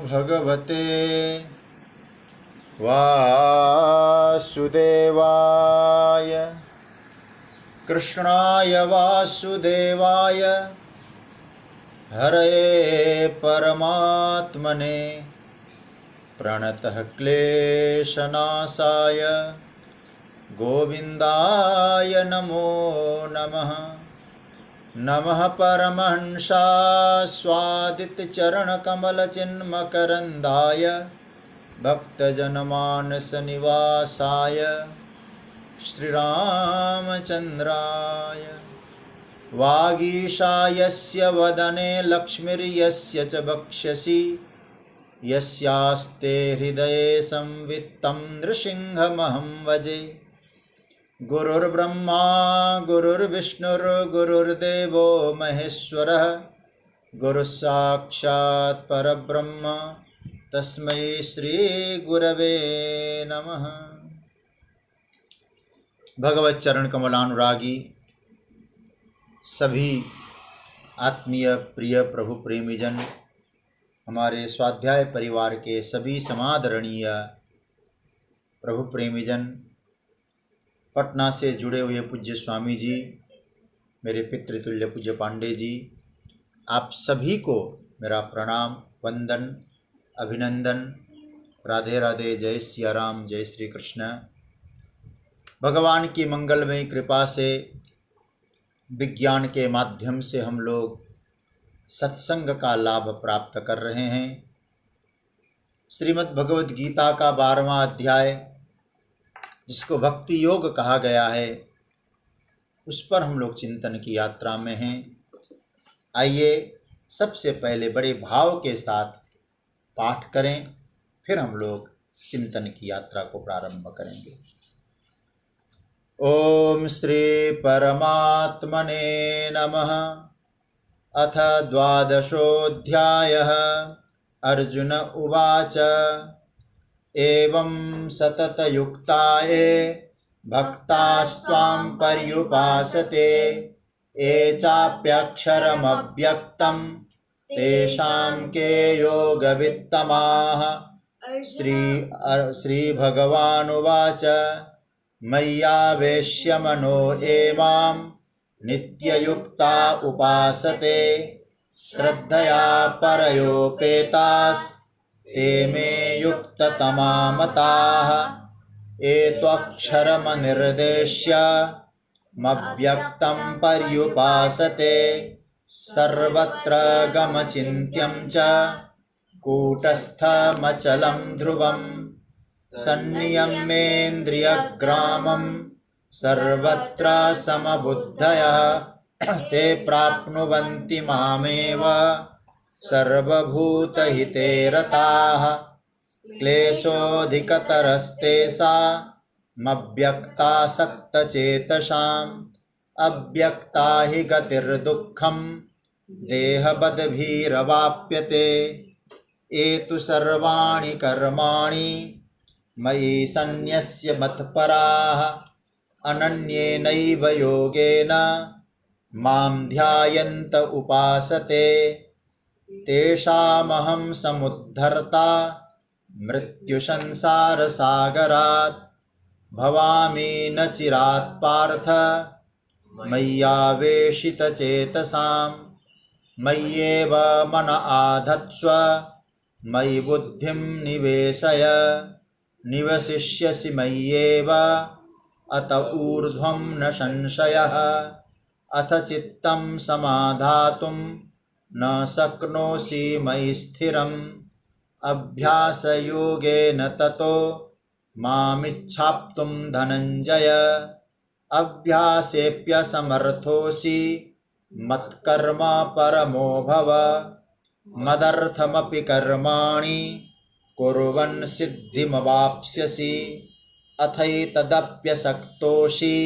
भगवते वासुदेवाय कृष्णाय वासुदेवाय हरये परमात्मने प्रणतः क्लेशनाशाय गोविन्दाय नमो नमः। नमः परमहंसास्वादितचरणकमलचिन्मकरन्दाय भक्तजनमानसनिवासाय श्रीरामचन्द्राय। वागीशायस्य वदने लक्ष्मीर्यस्य च वक्षसि यस्यास्ते हृदये संवित्तं नृसिंहमहं भजे। गुरुर्ब्रह्मा गुरुर्विष्णुर्गुरुर्देवो महेश्वरः गुरुसाक्षात् परब्रह्म तस्मै श्री गुरवे नमः। भगवत चरण कमलानुरागी सभी आत्मीय प्रिय प्रभु प्रेमीजन, हमारे स्वाध्याय परिवार के सभी समादरणीय प्रभु प्रेमीजन, पटना से जुड़े हुए पूज्य स्वामी जी, मेरे पितृतुल्य पूज्य पांडे जी, आप सभी को मेरा प्रणाम, वंदन, अभिनंदन। राधे राधे, जय सिया राम, जय श्री कृष्ण। भगवान की मंगलमयी कृपा से विज्ञान के माध्यम से हम लोग सत्संग का लाभ प्राप्त कर रहे हैं। श्रीमद् भगवद गीता का 12वां अध्याय, जिसको भक्ति योग कहा गया है, उस पर हम लोग चिंतन की यात्रा में हैं। आइए सबसे पहले बड़े भाव के साथ पाठ करें, फिर हम लोग चिंतन की यात्रा को प्रारंभ करेंगे। ओम श्री परमात्मने नमः। अथ द्वादशोऽध्यायः। अर्जुन उवाच एवं सततयुक्ताये भक्तास्त्वां पर्युपासते ये चाप्यक्षरमव्यक्तं तेषां के योगवित्तमाः। श्रीभगवानुवाच मय्यावेश्य मनो ये मां नित्ययुक्ता उपासते श्रद्धया परयोपेतास् ते मे युक्ततमा मताः। ये त्वक्षरमनिर्देश्य मव्यक्तं पर्युपासते सर्वत्र गमचिन्त्यं च कूटस्थमचलं ध्रुवं सन्नियम्येन्द्रियग्रामं सर्वत्र समबुद्धयः ते प्राप्नुवन्ति मामेव सर्वभूतहिते रताः। क्लेशोऽधिकतरस्तेषामव्यक्तासक्तचेतसाम् अव्यक्ता हि गतिर्दुःखं देहबद्भिरवाप्यते। ये तु सर्वाणि कर्माणि मयि सन्न्यस्य मत्पराः अनन्येनैव योगेन मां ध्यायन्त उपासते तेषामहं समुद्धर्ता मृत्युसंसारसागरात् भवामि न चिरात् पार्थ मय्यावेशितचेतसां। मय्येव मन आधत्स्व मयि बुद्धिं निवेशय निवसिष्यसि मय्येव अत ऊर्ध्वं न संशयः। अथ चित्तं समाधातुं न शक्नोषि मयि स्थिरम् अभ्यासयोगेन ततो मामिच्छाप्तुं धनञ्जय। अभ्यासेऽप्यसमर्थोऽसि मत्कर्म परमो भव मदर्थमपि कर्माणि कुर्वन् सिद्धिमवाप्स्यसि। अथैतदप्यसक्तोषि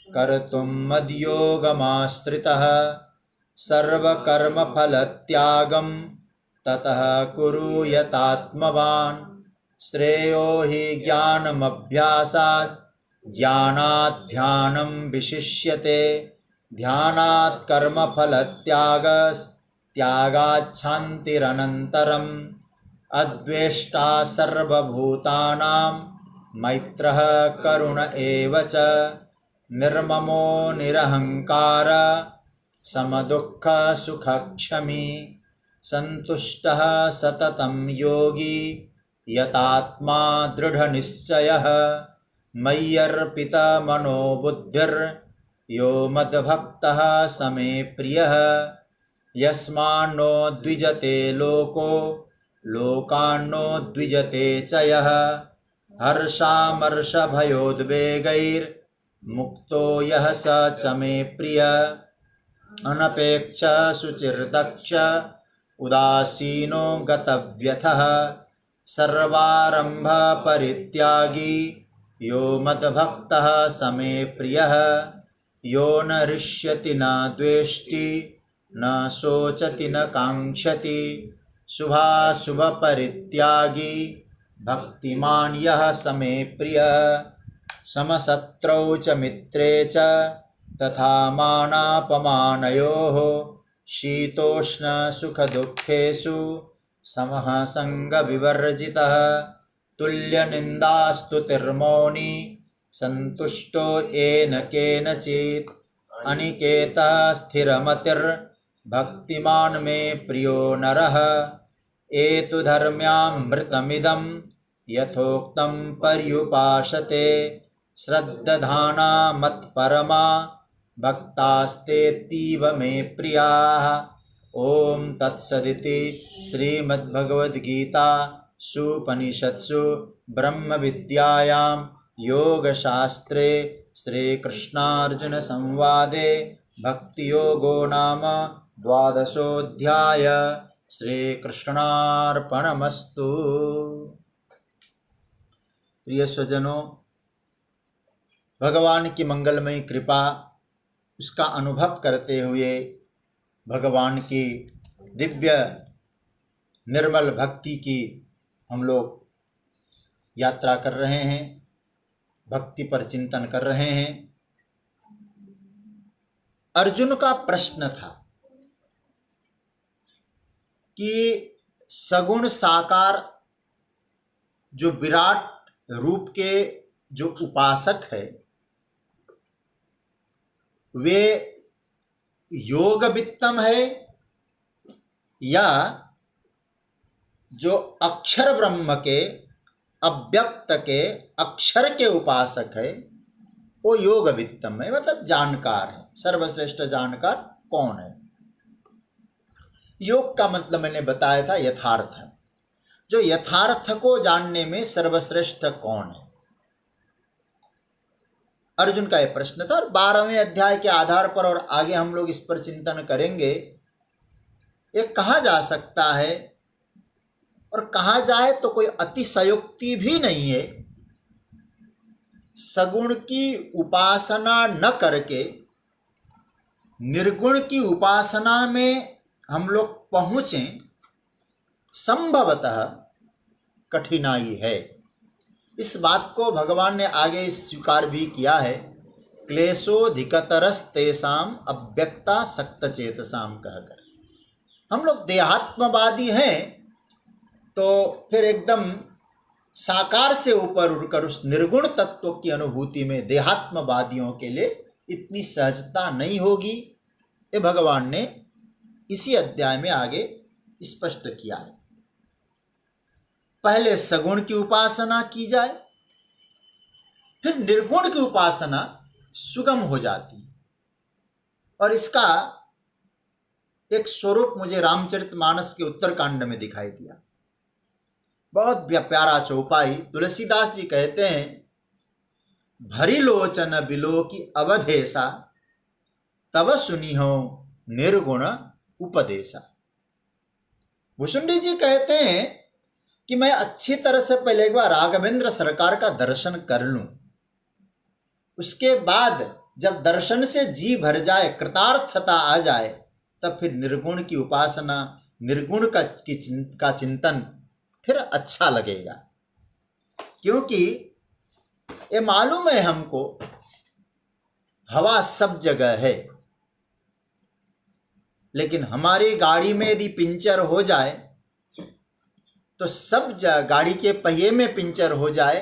कर्तुं मद्योगमाश्रितः सर्वकर्मफलत्यागं ततः कुरु यतात्मवान्। श्रेयो हि ज्ञानमभ्यासात् ज्ञानात् ध्यानं विशिष्यते ध्यानात् कर्मफलत्यागात् शान्तिरनन्तरम्। अद्वेष्टा सर्वभूतानां मैत्रः करुण एव च निर्ममो निरहंकार समदुःख सुखक्षमी संतुष्टः सततं योगी यतात्मा दृढनिश्चयः मय्यर्पिता मनो बुद्धिर् यो मद्भक्तः स मे प्रियः यस्मान्नो द्विजते लोको लोकान्नो द्विजते च यः हर्षामर्षभयोद्वेगैर्मुक्तो यः स च मे प्रियः अनपेक्ष शुचिर्दक्ष उदासीनो गतव्यथः सर्वारंभ परित्यागी यो मद्भक्तः स मे प्रियः यो न हृष्यति न द्वेष्टि न शोचति न कांक्षति शुभाशुभ परित्यागी भक्तिमान् यः स मे प्रियः समशत्रौ च मित्रे च तथा मानापमानयोः शीतोष्ण सुखदुःखेषु समः संगविवर्जितः तुल्यनिन्दास्तुतिर्मौनी संतुष्टो येन केनचित् अनिकेतः स्थिरमतिर्भक्तिमान् मे प्रियो नरः एतु धर्म्यामृतमिदं यथोक्तं पर्युपासते श्रद्दधाना मत्परमा भक्तास्तेतीव मे प्रियाः। ओम तत्सदिति श्रीमद्भगवद्गीता सुपनिषत्सु ब्रह्म विद्यायां योगशास्त्रे श्रीकृष्णार्जुन संवादे भक्तियोगो नाम द्वादशोऽध्याय। श्रीकृष्णार्पणमस्तु। प्रिय स्वजनों, भगवान की मंगलमयी कृपा, उसका अनुभव करते हुए भगवान की दिव्य निर्मल भक्ति की हम लोग यात्रा कर रहे हैं, भक्ति पर चिंतन कर रहे हैं। अर्जुन का प्रश्न था कि सगुण साकार जो विराट रूप के जो उपासक है वे योग वित्तम है या जो अक्षर ब्रह्म के अव्यक्त के अक्षर के उपासक है वो योग वित्तम है, मतलब जानकार है। सर्वश्रेष्ठ जानकार कौन है? योग का मतलब मैंने बताया था यथार्थ है। जो यथार्थ को जानने में सर्वश्रेष्ठ कौन है, अर्जुन का यह प्रश्न था। और 12वें अध्याय के आधार पर और आगे हम लोग इस पर चिंतन करेंगे। ये कहा जा सकता है और कहा जाए तो कोई अतिशयोक्ति भी नहीं है, सगुण की उपासना न करके निर्गुण की उपासना में हम लोग पहुँचें, संभवतः कठिनाई है। इस बात को भगवान ने आगे स्वीकार भी किया है। क्लेशोधिकतरस्तेषाम् अव्यक्ता सक्तचेतसाम कहकर। हम लोग देहात्मवादी हैं तो फिर एकदम साकार से ऊपर उड़कर उस निर्गुण तत्व की अनुभूति में देहात्मवादियों के लिए इतनी सहजता नहीं होगी। ये भगवान ने इसी अध्याय में आगे स्पष्ट किया है। पहले सगुण की उपासना की जाए, फिर निर्गुण की उपासना सुगम हो जाती है। और इसका एक स्वरूप मुझे रामचरितमानस के उत्तरकांड में दिखाई दिया। बहुत प्यारा चौपाई। तुलसीदास जी कहते हैं, भरी लोचन बिलो की अवधेशा तब सुनी हो निर्गुण उपदेशा। भुसुंडी जी कहते हैं कि मैं अच्छी तरह से पहले एक बार राघवेंद्र सरकार का दर्शन कर लूं, उसके बाद जब दर्शन से जी भर जाए, कृतार्थता आ जाए, तब फिर निर्गुण की उपासना, निर्गुण का चिंतन फिर अच्छा लगेगा। क्योंकि ये मालूम है हमको हवा सब जगह है, लेकिन हमारी गाड़ी में यदि पंचर हो जाए तो सब गाड़ी के पहिए में पंचर हो जाए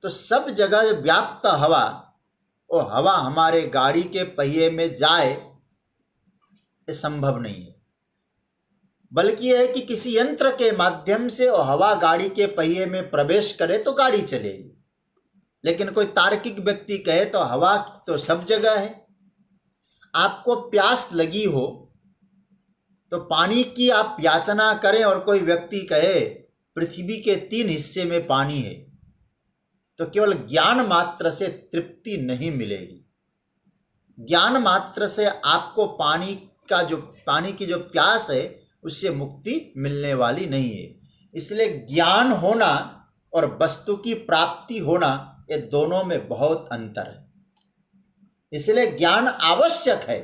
तो सब जगह व्याप्त हवा, वो हवा हमारे गाड़ी के पहिए में जाए, ये संभव नहीं है। बल्कि यह है कि किसी यंत्र के माध्यम से वो हवा गाड़ी के पहिए में प्रवेश करे तो गाड़ी चलेगी। लेकिन कोई तार्किक व्यक्ति कहे तो हवा तो सब जगह है। आपको प्यास लगी हो तो पानी की आप याचना करें और कोई व्यक्ति कहे पृथ्वी के 3 हिस्से में पानी है, तो केवल ज्ञान मात्र से तृप्ति नहीं मिलेगी। ज्ञान मात्र से आपको पानी की जो प्यास है उससे मुक्ति मिलने वाली नहीं है। इसलिए ज्ञान होना और वस्तु की प्राप्ति होना, ये दोनों में बहुत अंतर है। इसलिए ज्ञान आवश्यक है।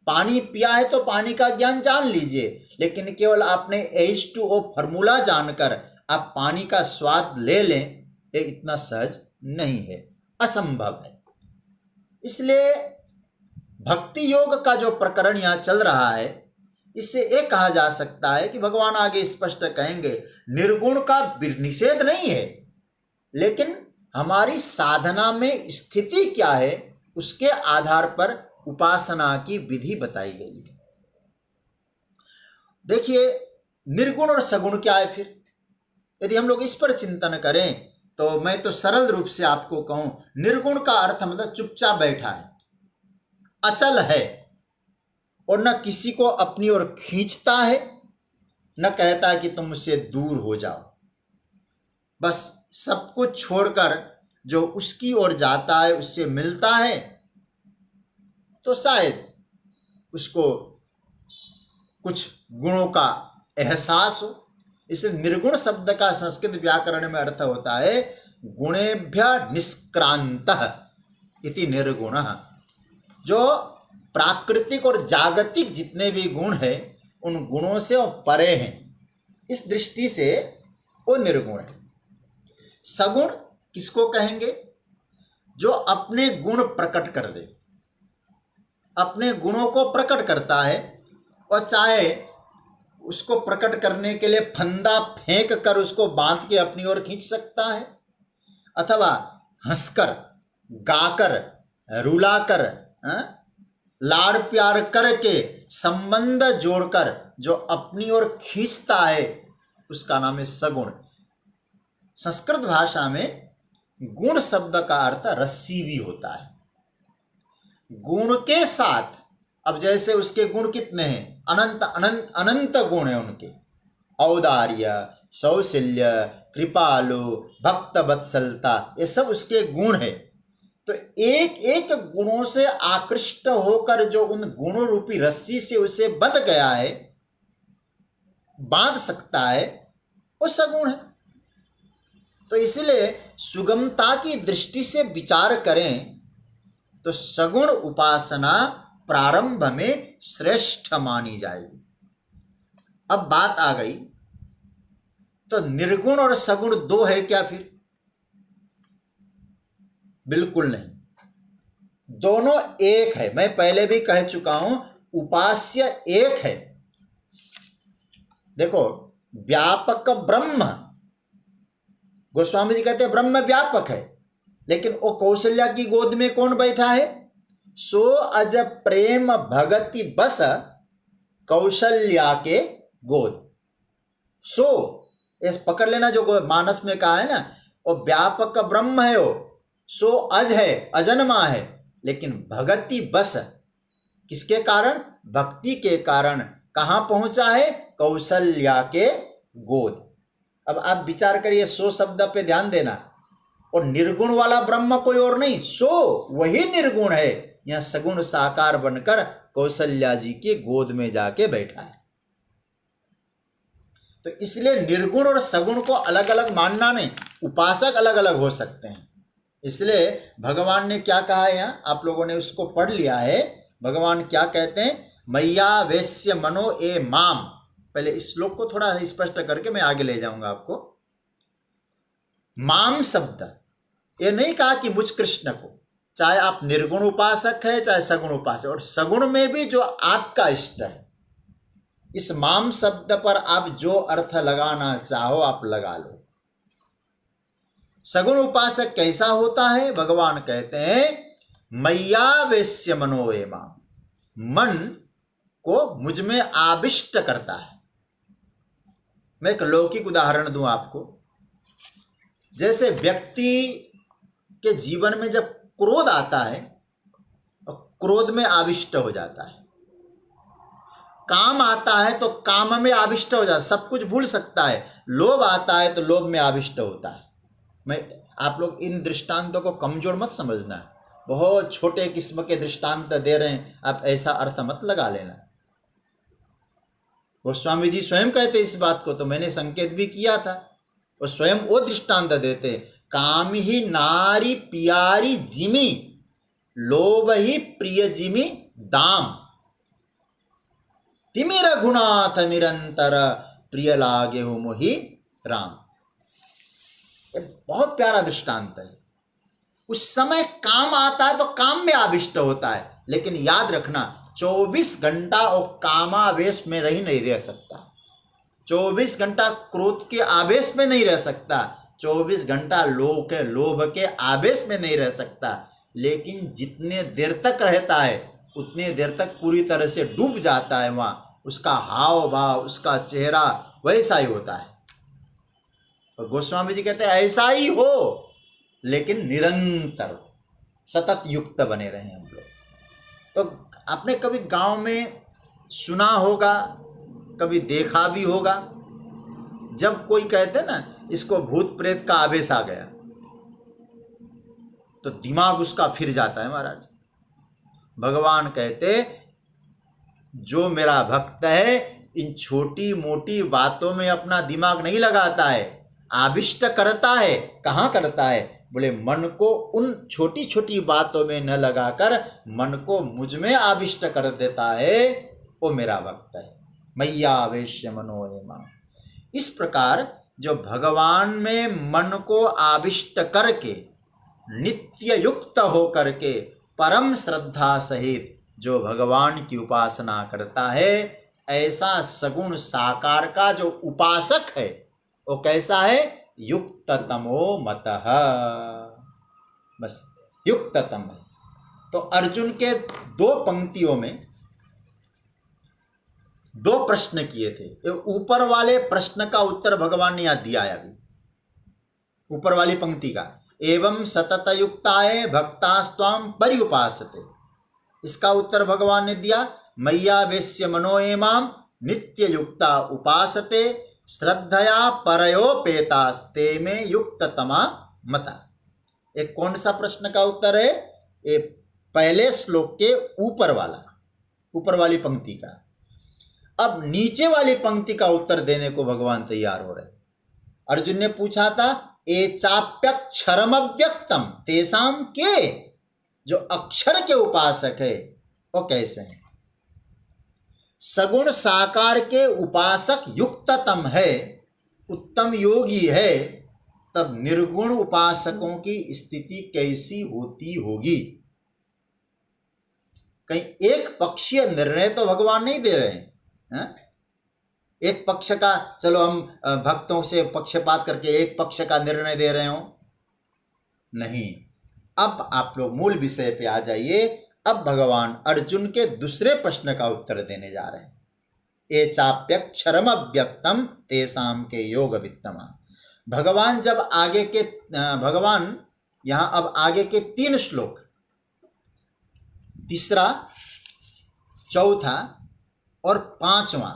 पानी पिया है तो पानी का ज्ञान जान लीजिए, लेकिन केवल आपने H2O फॉर्मूला जानकर आप पानी का स्वाद ले लें, ये इतना सहज नहीं है, असंभव है। इसलिए भक्ति योग का जो प्रकरण यहाँ चल रहा है, इससे ये कहा जा सकता है कि भगवान आगे स्पष्ट कहेंगे निर्गुण का निषेध नहीं है, लेकिन हमारी साधना में स्थिति क्या है उसके आधार पर उपासना की विधि बताई गई है। देखिए निर्गुण और सगुण क्या है। फिर यदि हम लोग इस पर चिंतन करें तो मैं तो सरल रूप से आपको कहूं, निर्गुण का अर्थ मतलब चुपचाप बैठा है, अचल है, और न किसी को अपनी ओर खींचता है, न कहता है कि तुम मुझसे दूर हो जाओ। बस सब कुछ छोड़कर जो उसकी ओर जाता है, उससे मिलता है, तो शायद उसको कुछ गुणों का एहसास हो। इसलिए निर्गुण शब्द का संस्कृत व्याकरण में अर्थ होता है गुणेभ्य निष्क्रांतः इति निर्गुणः। जो प्राकृतिक और जागतिक जितने भी गुण हैं उन गुणों से वो परे हैं, इस दृष्टि से वो निर्गुण है। सगुण किसको कहेंगे? जो अपने गुण प्रकट कर दे, अपने गुणों को प्रकट करता है, और चाहे उसको प्रकट करने के लिए फंदा फेंक कर उसको बांध के अपनी ओर खींच सकता है, अथवा हंसकर, गाकर, रुलाकर, लाड़ प्यार करके संबंध जोड़कर जो अपनी ओर खींचता है, उसका नाम है सगुण। संस्कृत भाषा में गुण शब्द का अर्थ रस्सी भी होता है। गुण के साथ, अब जैसे उसके गुण कितने हैं, अनंत अनंत अनंत गुण है उनके, औदार्य, सौशील्य, कृपालु, भक्त वत्सलता, ये सब उसके गुण है। तो एक एक गुणों से आकृष्ट होकर जो उन गुणों रूपी रस्सी से उसे बंध गया है, बांध सकता है, वो सगुण है। तो इसलिए सुगमता की दृष्टि से विचार करें तो सगुण उपासना प्रारंभ में श्रेष्ठ मानी जाएगी। अब बात आ गई, तो निर्गुण और सगुण दो है क्या? फिर बिल्कुल नहीं, दोनों एक है। मैं पहले भी कह चुका हूं, उपास्य एक है। देखो, व्यापक ब्रह्म, गोस्वामी जी कहते हैं ब्रह्म व्यापक है, लेकिन वो कौशल्या की गोद में कौन बैठा है? सो अज प्रेम भगति बस कौशल्या के गोद। सो ये पकड़ लेना, जो मानस में कहा है ना, वो व्यापक ब्रह्म है, वो सो अज है, अजन्मा है, लेकिन भगति बस किसके कारण? भक्ति के कारण कहाँ पहुंचा है? कौशल्या के गोद। अब आप विचार करिए, सो शब्द पे ध्यान देना, और निर्गुण वाला ब्रह्म कोई और नहीं, सो वही निर्गुण है, यहां सगुण साकार बनकर कौशल्या जी के गोद में जाके बैठा है। तो इसलिए निर्गुण और सगुण को अलग अलग मानना नहीं, उपासक अलग अलग हो सकते हैं। इसलिए भगवान ने क्या कहा है, यहाँ आप लोगों ने उसको पढ़ लिया है। भगवान क्या कहते हैं? मैया वेश्य मनो ए माम। पहले इस श्लोक को थोड़ा स्पष्ट करके मैं आगे ले जाऊंगा आपको। माम शब्द, ये नहीं कहा कि मुझ कृष्ण को, चाहे आप निर्गुण उपासक है चाहे सगुण उपासक, और सगुण में भी जो आपका इष्ट है, इस माम शब्द पर आप जो अर्थ लगाना चाहो आप लगा लो। सगुण उपासक कैसा होता है? भगवान कहते हैं मय्यावेश्य मनोएमा, मन को मुझ में आविष्ट करता है। मैं एक लौकिक उदाहरण दूं आपको। जैसे व्यक्ति के जीवन में जब क्रोध आता है और क्रोध में आविष्ट हो जाता है, काम आता है तो काम में आविष्ट हो जाता है, सब कुछ भूल सकता है। लोभ आता है तो लोभ में आविष्ट होता है। मैं आप लोग इन दृष्टांतों को कमजोर मत समझना, बहुत छोटे किस्म के दृष्टांत दे रहे हैं, आप ऐसा अर्थ मत लगा लेना। गोस्वामी जी स्वयं कहते इस बात को, तो मैंने संकेत भी किया था। और स्वयं वो दृष्टांत देते, काम ही नारी प्यारी जिमी, लोभ ही प्रिय जिमी दाम, तिमिर गुणाथ निरंतर, प्रिय लागे हो मोहि राम। ये बहुत प्यारा दृष्टांत है। उस समय काम आता है तो काम में आविष्ट होता है, लेकिन याद रखना 24 घंटा वो कामावेश में नहीं रह सकता। 24 घंटा क्रोध के आवेश में नहीं रह सकता, 24 घंटा लोभ के आवेश में नहीं रह सकता। लेकिन जितने देर तक रहता है उतने देर तक पूरी तरह से डूब जाता है वहाँ। उसका हाव भाव, उसका चेहरा वैसा ही होता है। और गोस्वामी जी कहते हैं ऐसा ही हो, लेकिन निरंतर सतत युक्त बने रहे हम लोग। तो आपने कभी गांव में सुना होगा, कभी देखा भी होगा, जब कोई कहते ना इसको भूत प्रेत का आवेश आ गया तो दिमाग उसका फिर जाता है महाराज। भगवान कहते जो मेरा भक्त है इन छोटी मोटी बातों में अपना दिमाग नहीं लगाता है, आविष्ट करता है। कहाँ करता है? बोले मन को उन छोटी छोटी बातों में न लगाकर मन को मुझ में आविष्ट कर देता है, वो मेरा भक्त है। मय्यावेश्य मनोएमा। इस प्रकार जो भगवान में मन को आविष्ट करके नित्य युक्त होकर के परम श्रद्धा सहित जो भगवान की उपासना करता है, ऐसा सगुण साकार का जो उपासक है वो कैसा है? युक्ततमो मतः। बस युक्ततम है। तो अर्जुन के 2 पंक्तियों में 2 प्रश्न किए थे। ऊपर वाले प्रश्न का उत्तर भगवान ने यहाँ दिया है अभी, ऊपर वाली पंक्ति का, एवं सतत युक्ताय भक्तास्त्वाम पर्युपासते। इसका उत्तर भगवान ने दिया मय्यावेश्य मनोएमाम नित्य युक्ता उपासते श्रद्धया परयोपेतास्ते में युक्ततमा मता। एक कौन सा प्रश्न का उत्तर है? ये पहले श्लोक के ऊपर वाली पंक्ति का। अब नीचे वाली पंक्ति का उत्तर देने को भगवान तैयार हो रहे। अर्जुन ने पूछा था ए चाप्यक्षरम अव्यक्तम तेसाम के, जो अक्षर के उपासक है वो कैसे हैं? सगुण साकार के उपासक युक्ततम है, उत्तम योगी है, तब निर्गुण उपासकों की स्थिति कैसी होती होगी? कहीं एक पक्षीय निर्णय तो भगवान नहीं दे रहे हैं। एक पक्ष का, चलो हम भक्तों से पक्षपात करके एक पक्ष का निर्णय दे रहे हो, नहीं। अब आप लोग मूल विषय पे आ जाइए। अब भगवान अर्जुन के दूसरे प्रश्न का उत्तर देने जा रहे हैं। ए चाप्यक्षरम अव्यक्तम तेसाम के योग वित्तमा। भगवान जब आगे के भगवान यहां अब आगे के 3 श्लोक, तीसरा, चौथा और 5वां,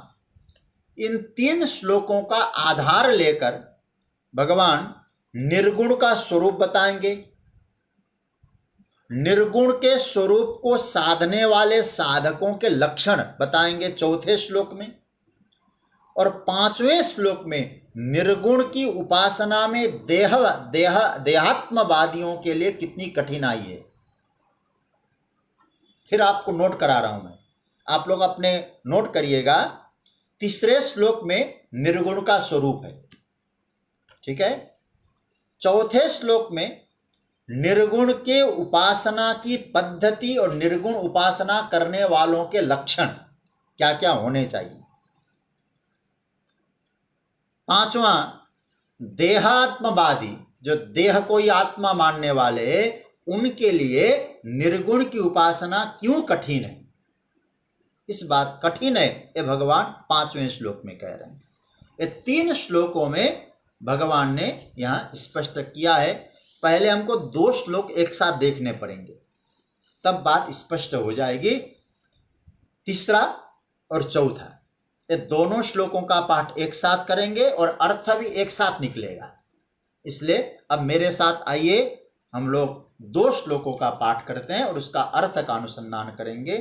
इन 3 श्लोकों का आधार लेकर भगवान निर्गुण का स्वरूप बताएंगे। निर्गुण के स्वरूप को साधने वाले साधकों के लक्षण बताएंगे चौथे श्लोक में। और 5वें श्लोक में निर्गुण की उपासना में देहात्मवादियों के लिए कितनी कठिनाई है। फिर आपको नोट करा रहा हूं मैं, आप लोग अपने नोट करिएगा। तीसरे श्लोक में निर्गुण का स्वरूप है, ठीक है। चौथे श्लोक में निर्गुण के उपासना की पद्धति और निर्गुण उपासना करने वालों के लक्षण क्या क्या होने चाहिए। पांचवा, देहात्मवादी, जो देह को ही आत्मा मानने वाले, उनके लिए निर्गुण की उपासना क्यों कठिन है। इस बात कठिन है ये भगवान 5वें श्लोक में कह रहे हैं। ये 3 श्लोकों में भगवान ने यहाँ स्पष्ट किया है। पहले हमको 2 श्लोक एक साथ देखने पड़ेंगे, तब बात स्पष्ट हो जाएगी। तीसरा और चौथा, ये दोनों श्लोकों का पाठ एक साथ करेंगे और अर्थ भी एक साथ निकलेगा। इसलिए अब मेरे साथ आइए, हम लोग 2 श्लोकों का पाठ करते हैं और उसका अर्थ का अनुसंधान करेंगे।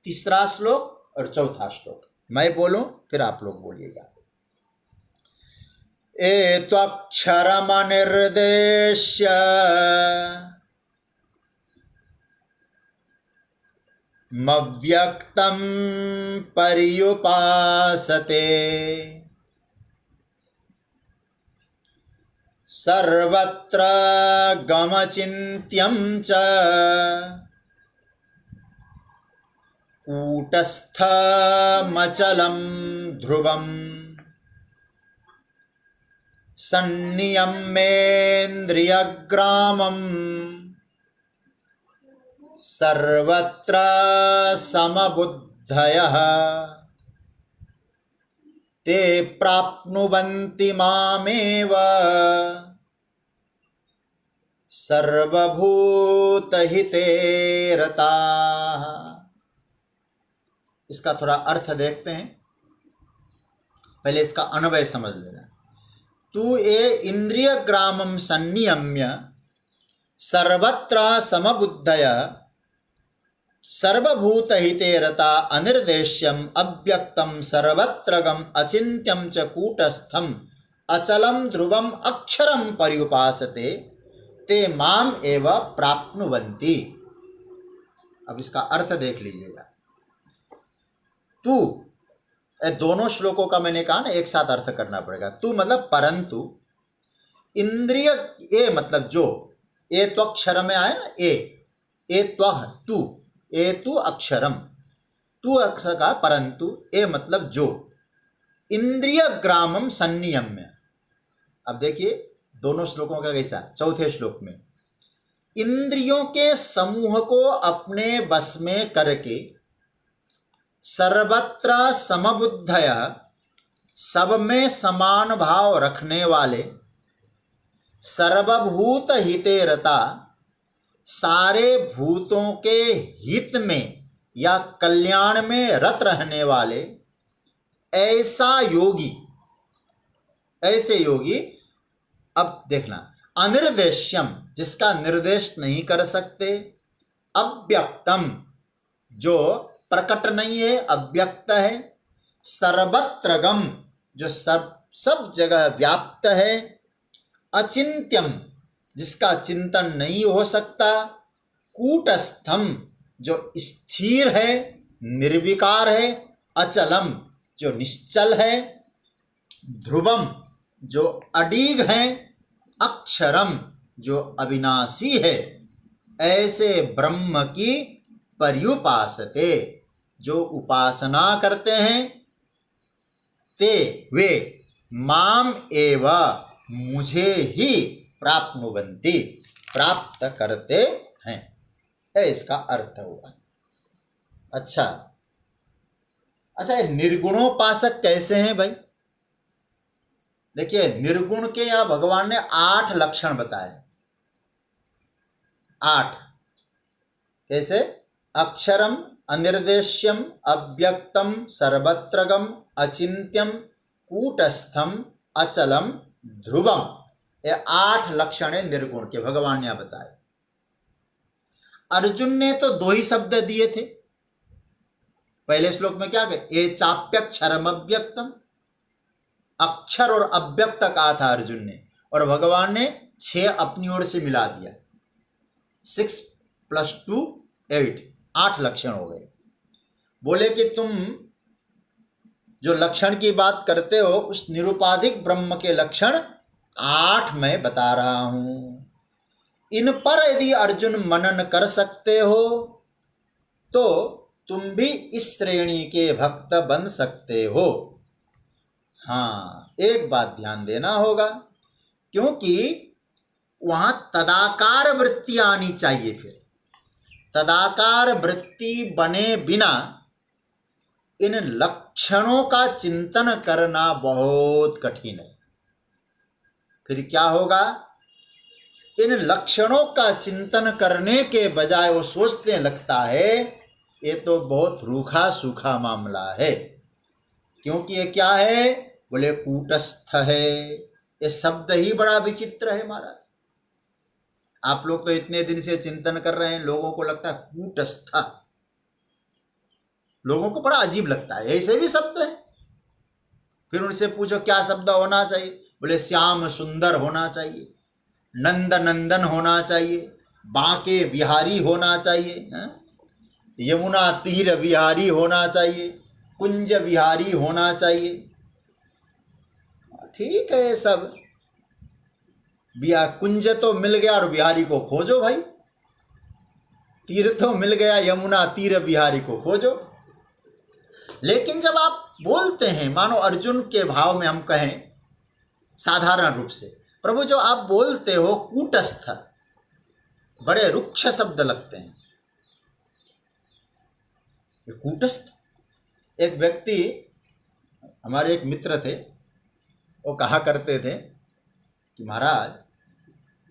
तीसरा श्लोक और चौथा श्लोक मैं बोलूं, फिर आप लोग बोलिएगा। एत्वक्षरमनिर्देश्य मव्यक्तं पर्युपासते सर्वत्र गमचिन्त्यं च कूटस्थमचलं ध्रुवम् संनियम्येन्द्रियग्रामम् सर्वत्र समबुद्धयः ते प्राप्नुवन्ति मामेव सर्वभूतहिते रताः। इसका थोड़ा अर्थ देखते हैं, पहले इसका अन्वय समझ लेना। तू ए इंद्रिय ग्रामम संनियम्य सर्वत्र समबुद्धय सर्वभूतहिते रता अनिर्देश्यम अव्यक्तम सर्वत्रगम अचिन्त्यम च कूटस्थम अचलम ध्रुवम अक्षरम पर्युपासते ते माम एव प्राप्नुवन्ति। अब इसका अर्थ देख लीजिएगा। तू, दोनों श्लोकों का मैंने कहा ना एक साथ अर्थ करना पड़ेगा। तू मतलब परंतु, इंद्रिय, ए मतलब जो, ए तो अक्षर में आए ना, ए त्वह तू, ए तू अक्षरम, तू अक्षर का परंतु, ए मतलब जो, इंद्रिय ग्रामम संनियम्य। अब देखिए दोनों श्लोकों का कैसा, चौथे श्लोक में इंद्रियों के समूह को अपने बस में करके सर्वत्र समबुद्धय, सब में समान भाव रखने वाले, सर्वभूत हिते रता, सारे भूतों के हित में या कल्याण में रत रहने वाले, ऐसा योगी, ऐसे योगी। अब देखना, अनिर्देश्यम जिसका निर्देश नहीं कर सकते, अव्यक्तम जो प्रकट नहीं है, अव्यक्त है, सर्वत्रगम जो सब जगह व्याप्त है, अचिंत्यम जिसका चिंतन नहीं हो सकता, कूटस्थम जो स्थिर है, निर्विकार है, अचलम जो निश्चल है, ध्रुवम जो अडीग है, अक्षरम जो अविनाशी है, ऐसे ब्रह्म की पर्युपासते जो उपासना करते हैं, ते वे माम एव मुझे ही प्राप्नुवन्ति प्राप्त करते हैं। इसका अर्थ हुआ। अच्छा, ये निर्गुणोपासक कैसे हैं भाई? देखिए, निर्गुण के यहां भगवान ने 8 लक्षण बताए। 8 कैसे? अक्षरम, अनिर्देश्यम, अव्यक्तम, सर्वत्रगम, अचिंत्यम, कूटस्थम, अचलम, ध्रुवम। ये 8 लक्षण है निर्गुण के, भगवान ने बताए। अर्जुन ने तो 2 ही शब्द दिए थे। पहले श्लोक में क्या कहे? ये चाप्यक्षरम अव्यक्तम, अक्षर और अव्यक्त कहा था अर्जुन ने, और भगवान ने 6 अपनी ओर से मिला दिया। 6 + 2 8, 8 लक्षण हो गए। बोले कि तुम जो लक्षण की बात करते हो, उस निरुपाधिक ब्रह्म के लक्षण 8 मैं बता रहा हूं। इन पर यदि अर्जुन मनन कर सकते हो तो तुम भी इस श्रेणी के भक्त बन सकते हो। हाँ, एक बात ध्यान देना होगा, क्योंकि वहाँ तदाकार वृत्ति आनी चाहिए। फिर तदाकार वृत्ति बने बिना इन लक्षणों का चिंतन करना बहुत कठिन है। फिर क्या होगा, इन लक्षणों का चिंतन करने के बजाय वो सोचने लगता है ये तो बहुत रूखा सूखा मामला है। क्योंकि ये क्या है, बोले कूटस्थ है। ये शब्द ही बड़ा विचित्र है महाराज। आप लोग तो इतने दिन से चिंतन कर रहे हैं, लोगों को लगता है कूटस्थ, लोगों को बड़ा अजीब लगता है, ऐसे भी शब्द है। फिर उनसे पूछो क्या शब्द होना चाहिए, बोले श्याम सुंदर होना चाहिए, नंद नंदन होना चाहिए, बांके बिहारी होना चाहिए, यमुना तीर बिहारी होना चाहिए, कुंज बिहारी होना चाहिए। ठीक है, सब कुंज तो मिल गया और बिहारी को खोजो भाई, तीर तो मिल गया, यमुना तीर बिहारी को खोजो। लेकिन जब आप बोलते हैं, मानो अर्जुन के भाव में हम कहें साधारण रूप से, प्रभु जो आप बोलते हो कूटस्थ, बड़े रुक्ष शब्द लगते हैं। कूटस्थ, एक व्यक्ति, हमारे एक मित्र थे, वो कहा करते थे कि महाराज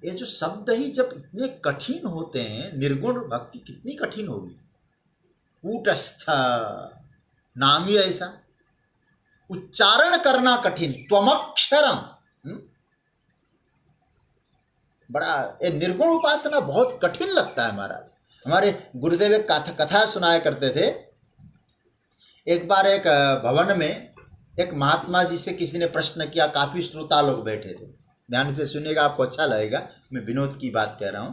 ये जो शब्द ही जब इतने कठिन होते हैं, निर्गुण भक्ति कितनी कठिन होगी। कूटस्थ नाम ही ऐसा, उच्चारण करना कठिन, त्वमक्षरम। बड़ा ये निर्गुण उपासना बहुत कठिन लगता है महाराज। हमारे गुरुदेव एक कथा सुनाया करते थे। एक बार एक भवन में एक महात्मा जी से किसी ने प्रश्न किया, काफी श्रोता लोग बैठे थे, ध्यान से सुनिएगा, आपको अच्छा लगेगा, मैं विनोद की बात कह रहा हूं।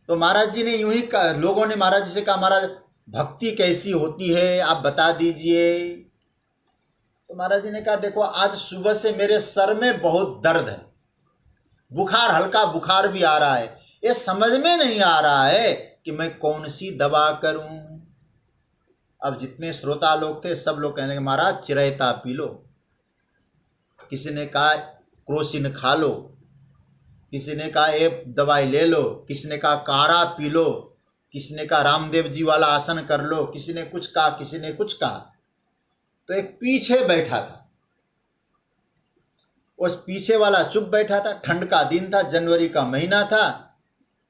तो महाराज जी ने यूं ही लोगों ने महाराज जी से कहा, महाराज भक्ति कैसी होती है आप बता दीजिए। तो महाराज जी ने कहा, देखो आज सुबह से मेरे सर में बहुत दर्द है, बुखार, हल्का बुखार भी आ रहा है, ये समझ में नहीं आ रहा है कि मैं कौन सी दवा करूं। अब जितने श्रोता लोग थे सब लोग कहने लगे, महाराज चिरैता पी लो, किसी ने कहा क्रोसिन खा लो, किसी ने कहा ये दवाई ले लो, किसी ने कहा काढ़ा पी लो, किसी ने कहा रामदेव जी वाला आसन कर लो, किसी ने कुछ कहा, किसी ने कुछ कहा। तो एक पीछे बैठा था, उस पीछे वाला चुप बैठा था, ठंड का दिन था, जनवरी का महीना था।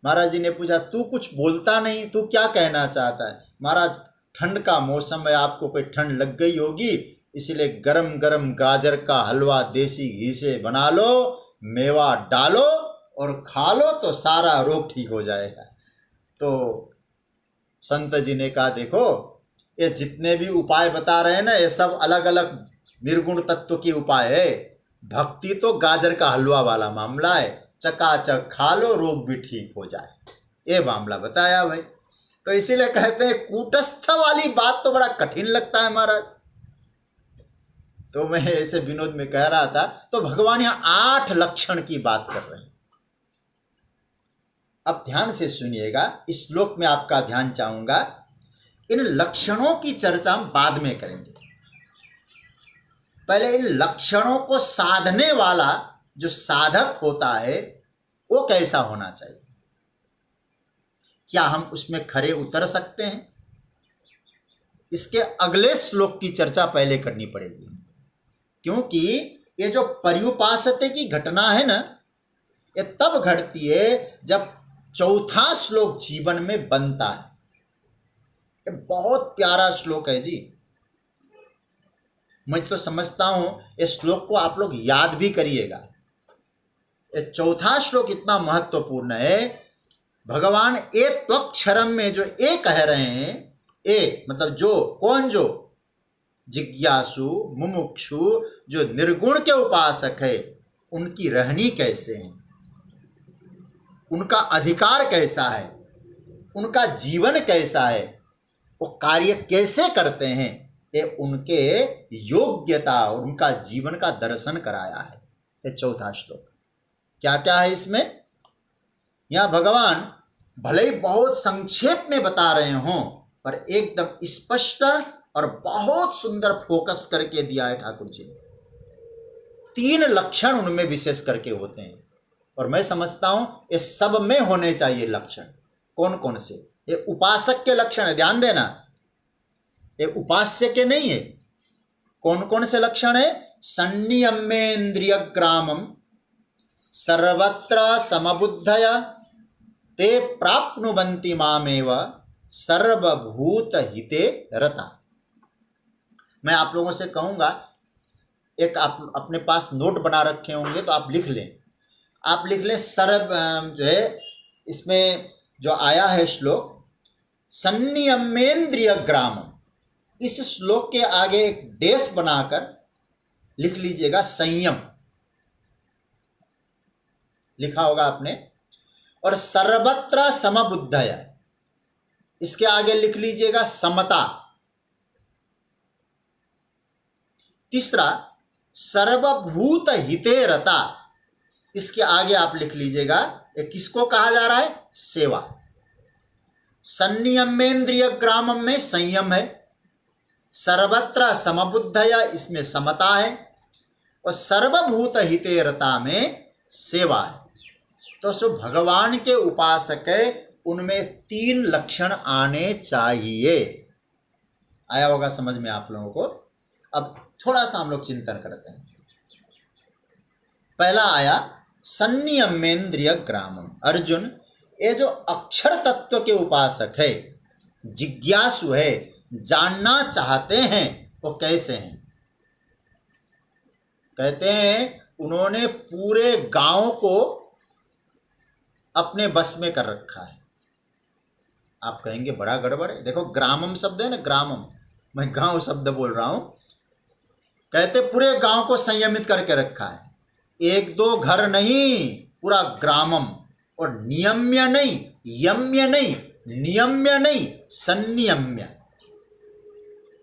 महाराज जी ने पूछा, तू कुछ बोलता नहीं, तू क्या कहना चाहता है। महाराज ठंड का मौसम है, आपको कोई ठंड लग गई होगी, इसलिए गरम गरम गाजर का हलवा देसी घी से बना लो, मेवा डालो और खा लो तो सारा रोग ठीक हो जाएगा। तो संत जी ने कहा, देखो ये जितने भी उपाय बता रहे हैं ना, ये सब अलग अलग निर्गुण तत्व के उपाय है। भक्ति तो गाजर का हलवा वाला मामला है, चकाचक खा लो रोग भी ठीक हो जाए, ये मामला बताया भाई। तो इसीलिए कहते हैं कूटस्थ वाली बात तो बड़ा कठिन लगता है महाराज। तो मैं ऐसे विनोद में कह रहा था, तो भगवान यहां 8 लक्षण की बात कर रहे हैं। अब ध्यान से सुनिएगा, इस श्लोक में आपका ध्यान चाहूंगा। इन लक्षणों की चर्चा हम बाद में करेंगे, पहले इन लक्षणों को साधने वाला जो साधक होता है वो कैसा होना चाहिए, क्या हम उसमें खरे उतर सकते हैं, इसके अगले श्लोक की चर्चा पहले करनी पड़ेगी। क्योंकि ये जो पर्युपासते की घटना है ना, ये तब घटती है जब चौथा श्लोक जीवन में बनता है। ये बहुत प्यारा श्लोक है जी, मैं तो समझता हूं इस श्लोक को आप लोग याद भी करिएगा। ये चौथा श्लोक इतना महत्वपूर्ण है। भगवान ए त्वक्षरम में जो ए कह रहे हैं, ए मतलब जो, कौन, जो जिज्ञासु मुमुक्षु, जो निर्गुण के उपासक है, उनकी रहनी कैसे है, उनका अधिकार कैसा है, उनका जीवन कैसा है, वो कार्य कैसे करते हैं, ये उनके योग्यता और उनका जीवन का दर्शन कराया है। ये चौथा श्लोक क्या क्या है इसमें, यहाँ भगवान भले ही बहुत संक्षेप में बता रहे हों, पर एकदम स्पष्ट और बहुत सुंदर फोकस करके दिया है ठाकुर जी ने। 3 लक्षण उनमें विशेष करके होते हैं, और मैं समझता हूं ये सब में होने चाहिए लक्षण। कौन कौन से? ये उपासक के लक्षण है, ध्यान देना, ये उपास्य के नहीं है। कौन कौन से लक्षण है? संनियम्येन्द्रिय ग्रामम सर्वत्र समबुद्धया ते प्राप्नुवन्ति मामेव सर्वभूत हिते रता। मैं आप लोगों से कहूंगा, एक आप अपने पास नोट बना रखे होंगे तो आप लिख लें। आप लिख लें सर्व जो है, इसमें जो आया है श्लोक संनियम्येन्द्रिय ग्रामम, इस श्लोक के आगे एक डेश बनाकर लिख लीजिएगा संयम, लिखा होगा आपने। और सर्वत्र समबुद्धया, इसके आगे लिख लीजिएगा समता। तीसरा सर्वभूत हिते रता, इसके आगे आप लिख लीजिएगा ये किसको कहा जा रहा है? सेवा। संनियम्येन्द्रिय ग्रामम में संयम है, सर्वत्र समबुद्धया इसमें समता है, और सर्वभूत हिते रता में सेवा है। तो जो भगवान के उपासक है उनमें 3 लक्षण आने चाहिए। आया होगा समझ में आप लोगों को? अब थोड़ा सा हम लोग चिंतन करते हैं। पहला आया संनियम्येन्द्रिय ग्रामम। अर्जुन, ये जो अक्षर तत्व के उपासक है, जिज्ञासु है, जानना चाहते हैं, वो कैसे हैं? कहते हैं उन्होंने पूरे गांव को अपने बस में कर रखा है। आप कहेंगे बड़ा गड़बड़ है। देखो ग्रामम शब्द है ना, ग्रामम, मैं गांव शब्द बोल रहा हूं। कहते पूरे गांव को संयमित करके रखा है, 1-2 घर नहीं, पूरा ग्रामम। और नियम्य नहीं, यम्य नहीं, नियम्य नहीं, संनियम्य।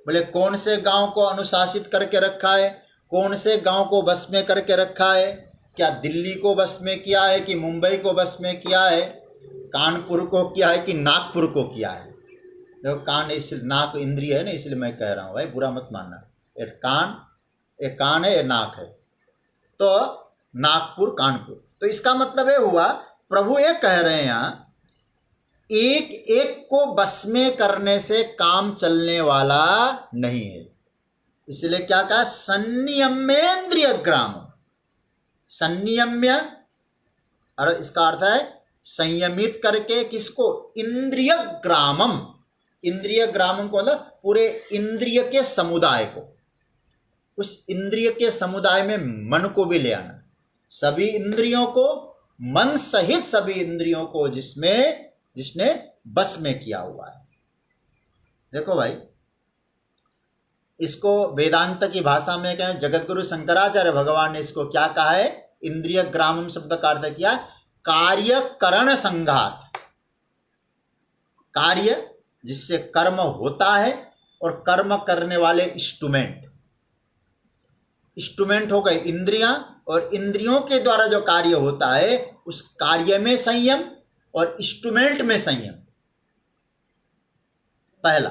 बोले कौन से गांव को अनुशासित करके रखा है? कौन से गांव को बस में करके रखा है? क्या दिल्ली को बस में किया है कि मुंबई को बस में किया है? कानपुर को किया है कि नागपुर को किया है? देखो कान, इसलिए नाक इंद्रिय है ना, इसलिए मैं कह रहा हूँ भाई, बुरा मत मानना। एक कान है, ये नाक है, तो नागपुर कानपुर। तो इसका मतलब ये हुआ, प्रभु ये कह रहे हैं यहाँ, एक एक को बस में करने से काम चलने वाला नहीं है। इसलिए क्या कहा? संनियम्येन्द्रिय ग्रामम। संनियम्य, और इसका अर्थ है संयमित करके, किसको? इंद्रिय ग्रामम। इंद्रिय ग्रामम को मतलब पूरे इंद्रिय के समुदाय को, उस इंद्रिय के समुदाय में मन को भी ले आना, सभी इंद्रियों को, मन सहित सभी इंद्रियों को जिसने बस में किया हुआ है। देखो भाई, इसको वेदांत की भाषा में कहें, जगतगुरु शंकराचार्य भगवान ने इसको क्या कहा है? इंद्रिय ग्रामम शब्द का अर्थ किया कार्यकरण संघात। कार्य जिससे कर्म होता है, और कर्म करने वाले इंस्ट्रूमेंट हो गए इंद्रियां, और इंद्रियों के द्वारा जो कार्य होता है उस कार्य में संयम और इंस्ट्रूमेंट में संयम। पहला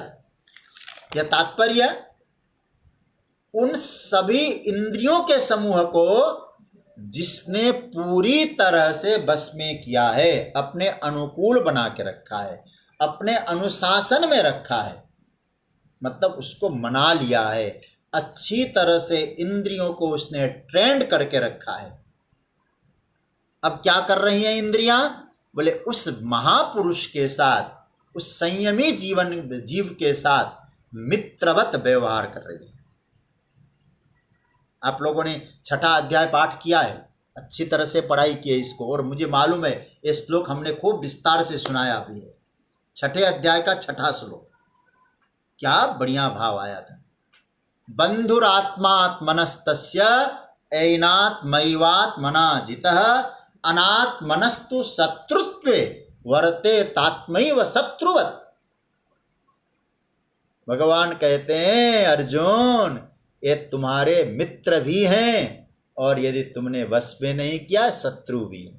यह तात्पर्य, उन सभी इंद्रियों के समूह को जिसने पूरी तरह से बस में किया है, अपने अनुकूल बना के रखा है, अपने अनुशासन में रखा है, मतलब उसको मना लिया है, अच्छी तरह से इंद्रियों को उसने ट्रेंड करके रखा है। अब क्या कर रही हैं इंद्रियां? बोले उस महापुरुष के साथ, उस संयमी जीव के साथ मित्रवत व्यवहार कर रही है। आप लोगों ने 6ठा अध्याय पाठ किया है, अच्छी तरह से पढ़ाई की है इसको, और मुझे मालूम है ये श्लोक हमने खूब विस्तार से सुनाया भी है। 6ठे अध्याय का 6ठा श्लोक, क्या बढ़िया भाव आया था। बंधुरात्मात्मनस्तस्य ऐनात्मैवात्मना जितः अनात्मनस्तु शत्रुत्वे वर्ते तात्मैव शत्रुवत्। भगवान कहते हैं अर्जुन, ये तुम्हारे मित्र भी हैं, और यदि तुमने वश में नहीं किया शत्रु भी।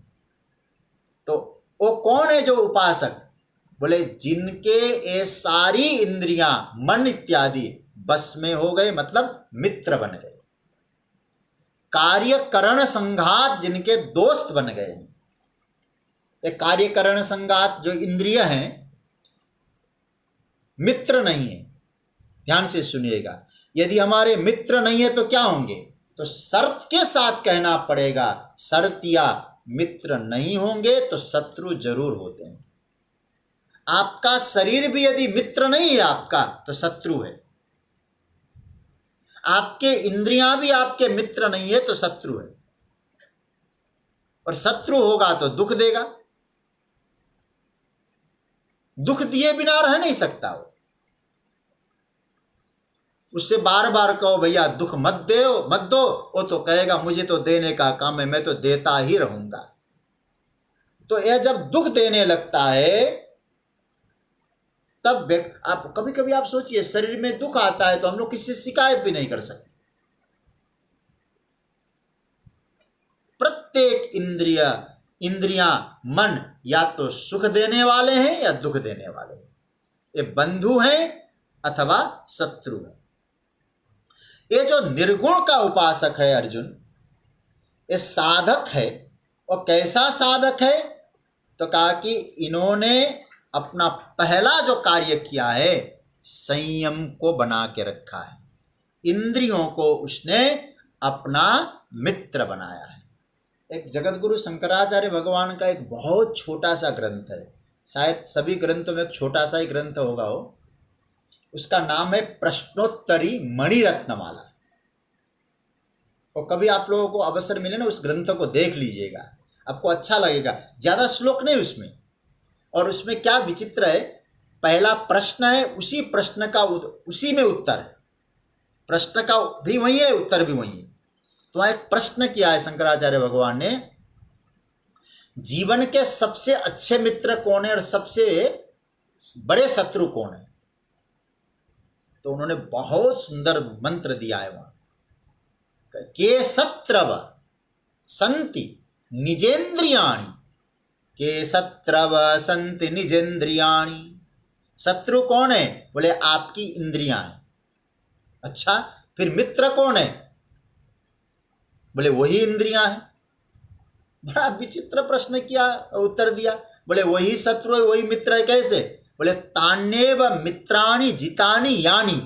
तो वो कौन है जो उपासक? बोले जिनके ये सारी इंद्रियां, मन इत्यादि बस में हो गए, मतलब मित्र बन गए। कार्यकरण संघात जिनके दोस्त बन गए हैं। ये कार्यकरण संघात जो इंद्रिय हैं मित्र नहीं है। ध्यान से सुनिएगा, यदि हमारे मित्र नहीं है तो क्या होंगे? तो शर्त के साथ कहना पड़ेगा, शर्त या मित्र नहीं होंगे तो शत्रु जरूर होते हैं। आपका शरीर भी यदि मित्र नहीं है आपका तो शत्रु है। आपके इंद्रियां भी आपके मित्र नहीं है तो शत्रु है। और शत्रु होगा तो दुख देगा, दुख दिए बिना रह नहीं सकता वो। उससे बार बार कहो भैया दुख मत दो, वो तो कहेगा मुझे तो देने का काम है, मैं तो देता ही रहूंगा। तो यह जब दुख देने लगता है तब आप कभी कभी आप सोचिए, शरीर में दुख आता है तो हम लोग किसी से शिकायत भी नहीं कर सकते। प्रत्येक इंद्रियां मन या तो सुख देने वाले हैं या दुख देने वाले हैं। ये बंधु हैं अथवा शत्रु है। ये जो निर्गुण का उपासक है अर्जुन, ये साधक है। और कैसा साधक है? तो कहा कि इन्होंने अपना पहला जो कार्य किया है संयम को बना के रखा है। इंद्रियों को उसने अपना मित्र बनाया है। एक जगतगुरु शंकराचार्य भगवान का एक बहुत छोटा सा ग्रंथ है, शायद सभी ग्रंथों में एक छोटा सा ही ग्रंथ होगा वो, उसका नाम है प्रश्नोत्तरी मणिरत्नमाला। और कभी आप लोगों को अवसर मिले ना, उस ग्रंथ को देख लीजिएगा, आपको अच्छा लगेगा। ज़्यादा श्लोक नहीं उसमें। और उसमें क्या विचित्र है, पहला प्रश्न है, उसी प्रश्न का उसी में उत्तर है। प्रश्न का भी वही है, उत्तर भी वही है। तो एक प्रश्न किया है शंकराचार्य भगवान ने, जीवन के सबसे अच्छे मित्र कौन है और सबसे बड़े शत्रु कौन है? तो उन्होंने बहुत सुंदर मंत्र दिया है वहां, के शत्रव संति निजेंद्रियाणि, के शत्रव संति निजेंद्रियाणि। शत्रु कौन है? बोले आपकी इंद्रियां हैं। अच्छा, फिर मित्र कौन है? बोले वही इंद्रियां हैं। बड़ा विचित्र प्रश्न किया, उत्तर दिया। बोले वही शत्रु है वही मित्र है, कैसे? बोले तान्येव मित्राणि जितानि यानि,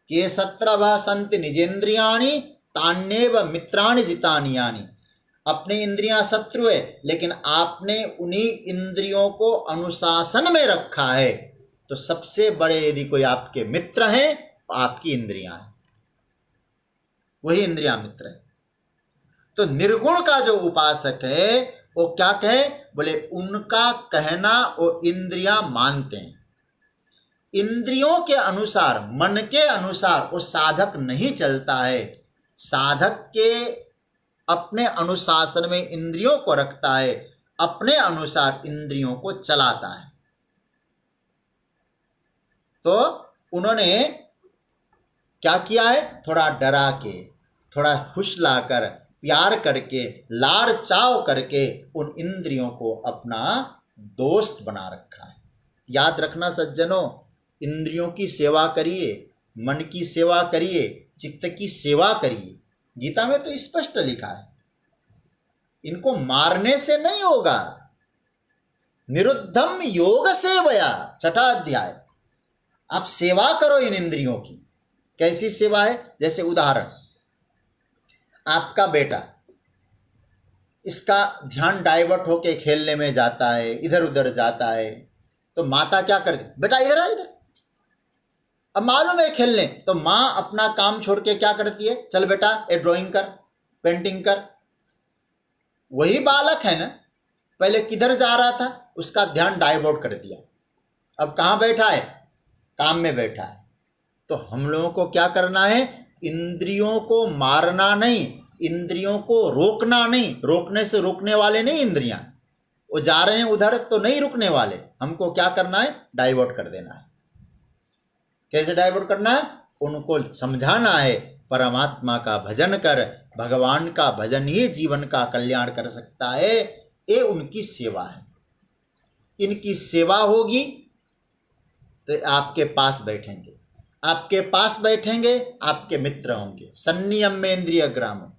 के शत्रव संति निजेंद्रियाणि तान्येव मित्राणि जितानि यानि। अपनी इंद्रियां शत्रु है, लेकिन आपने उन्हीं इंद्रियों को अनुशासन में रखा है। तो सबसे बड़े यदि कोई आपके मित्र हैं तो आपकी इंद्रियां हैं, वही इंद्रियां मित्र है। तो निर्गुण का जो उपासक है वो क्या कहे? बोले उनका कहना वो इंद्रियां मानते हैं। इंद्रियों के अनुसार, मन के अनुसार वो साधक नहीं चलता है। साधक के अपने अनुशासन में इंद्रियों को रखता है, अपने अनुसार इंद्रियों को चलाता है। तो उन्होंने क्या किया है? थोड़ा डरा के, थोड़ा फुसलाकर, प्यार करके, लाड़ चाव करके उन इंद्रियों को अपना दोस्त बना रखा है। याद रखना सज्जनों, इंद्रियों की सेवा करिए, मन की सेवा करिए, चित्त की सेवा करिए। गीता में तो स्पष्ट लिखा है, इनको मारने से नहीं होगा। निरुद्धम योग सेवया, छठा अध्याय। आप सेवा करो इन इंद्रियों की। कैसी सेवा है? जैसे उदाहरण, आपका बेटा, इसका ध्यान डाइवर्ट होके खेलने में जाता है, इधर उधर जाता है, तो माता क्या करती? बेटा इधर आ, इधर। अब मालूम है खेलने, तो माँ अपना काम छोड़ के क्या करती है? चल बेटा ये ड्राइंग कर, पेंटिंग कर। वही बालक है ना, पहले किधर जा रहा था, उसका ध्यान डाइवर्ट कर दिया, अब कहाँ बैठा है? काम में बैठा है। तो हम लोगों को क्या करना है? इंद्रियों को मारना नहीं, इंद्रियों को रोकना नहीं। रोकने से रोकने वाले नहीं इंद्रियां, वो जा रहे हैं उधर तो नहीं रुकने वाले। हमको क्या करना है? डाइवर्ट कर देना है। कैसे डाइवर्ट करना है? उनको समझाना है परमात्मा का भजन कर, भगवान का भजन ही जीवन का कल्याण कर सकता है। ये उनकी सेवा है। इनकी सेवा होगी तो आपके पास बैठेंगे, आपके पास बैठेंगे, आपके मित्र होंगे। संनियम्येन्द्रिय ग्रामम।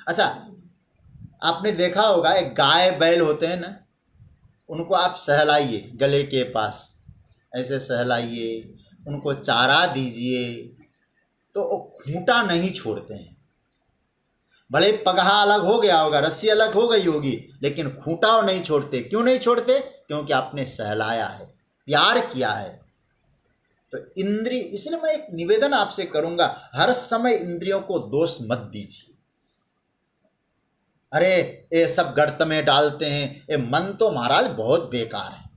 अच्छा, आपने देखा होगा एक गाय बैल होते हैं ना, उनको आप सहलाइए, गले के पास ऐसे सहलाइए, उनको चारा दीजिए तो वो खूंटा नहीं छोड़ते हैं। भले पगहा अलग हो गया होगा, रस्सी अलग हो गई होगी, लेकिन खूंटा वो नहीं छोड़ते। क्यों नहीं छोड़ते? क्योंकि आपने सहलाया है, प्यार किया है। तो इंद्रिय, इसलिए मैं एक निवेदन आपसे करूंगा, हर समय इंद्रियों को दोष मत दीजिए। अरे ये सब गर्त में डालते हैं, ये मन तो महाराज बहुत बेकार है।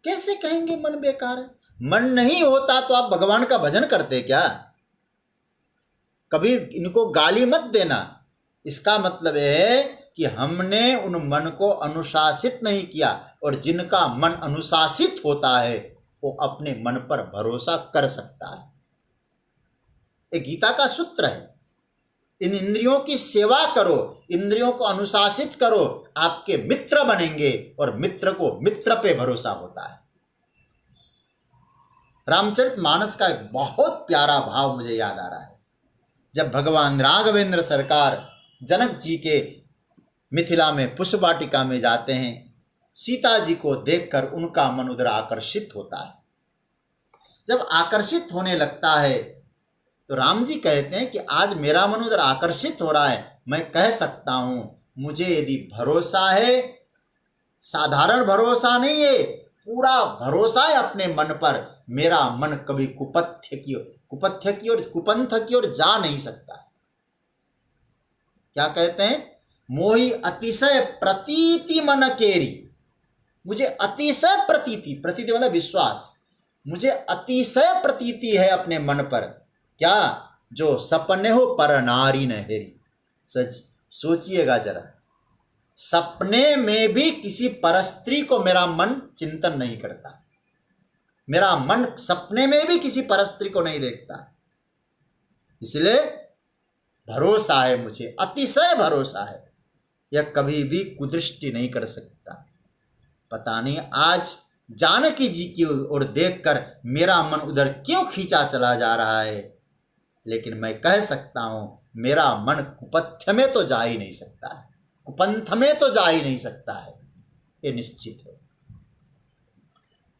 कैसे कहेंगे मन बेकार है? मन नहीं होता तो आप भगवान का भजन करते क्या? कभी इनको गाली मत देना। इसका मतलब है कि हमने उन मन को अनुशासित नहीं किया, और जिनका मन अनुशासित होता है वो अपने मन पर भरोसा कर सकता है। ये गीता का सूत्र है। इन इंद्रियों की सेवा करो, इंद्रियों को अनुशासित करो, आपके मित्र बनेंगे, और मित्र को मित्र पे भरोसा होता है। रामचरितमानस का एक बहुत प्यारा भाव मुझे याद आ रहा है। जब भगवान राघवेंद्र सरकार जनक जी के मिथिला में पुष्प वाटिका में जाते हैं, सीता जी को देखकर उनका मन उधर आकर्षित होता है। जब आकर्षित होने लगता है तो राम जी कहते हैं कि आज मेरा मन उधर आकर्षित हो रहा है, मैं कह सकता हूं, मुझे यदि भरोसा है, साधारण भरोसा नहीं है, पूरा भरोसा है अपने मन पर, मेरा मन कभी कुपथ्य की और कुपंथ की ओर जा नहीं सकता। क्या कहते हैं? मोहि अतिशय प्रतीति मन केरी। मुझे अतिशय प्रतीति, प्रतीति मतलब विश्वास, मुझे अतिशय प्रतीति है अपने मन पर। क्या? जो सपने हो पर नारी न हेरी। सच सोचिएगा जरा, सपने में भी किसी परस्त्री को मेरा मन चिंतन नहीं करता, मेरा मन सपने में भी किसी परस्त्री को नहीं देखता। इसलिए भरोसा है मुझे, अतिशय भरोसा है, यह कभी भी कुदृष्टि नहीं कर सकता। पता नहीं आज जानकी जी की ओर देखकर मेरा मन उधर क्यों खींचा चला जा रहा है, लेकिन मैं कह सकता हूं मेरा मन कुपथ्य में तो जा ही नहीं सकता है, कुपंथ में तो जा ही नहीं सकता है, ये निश्चित है।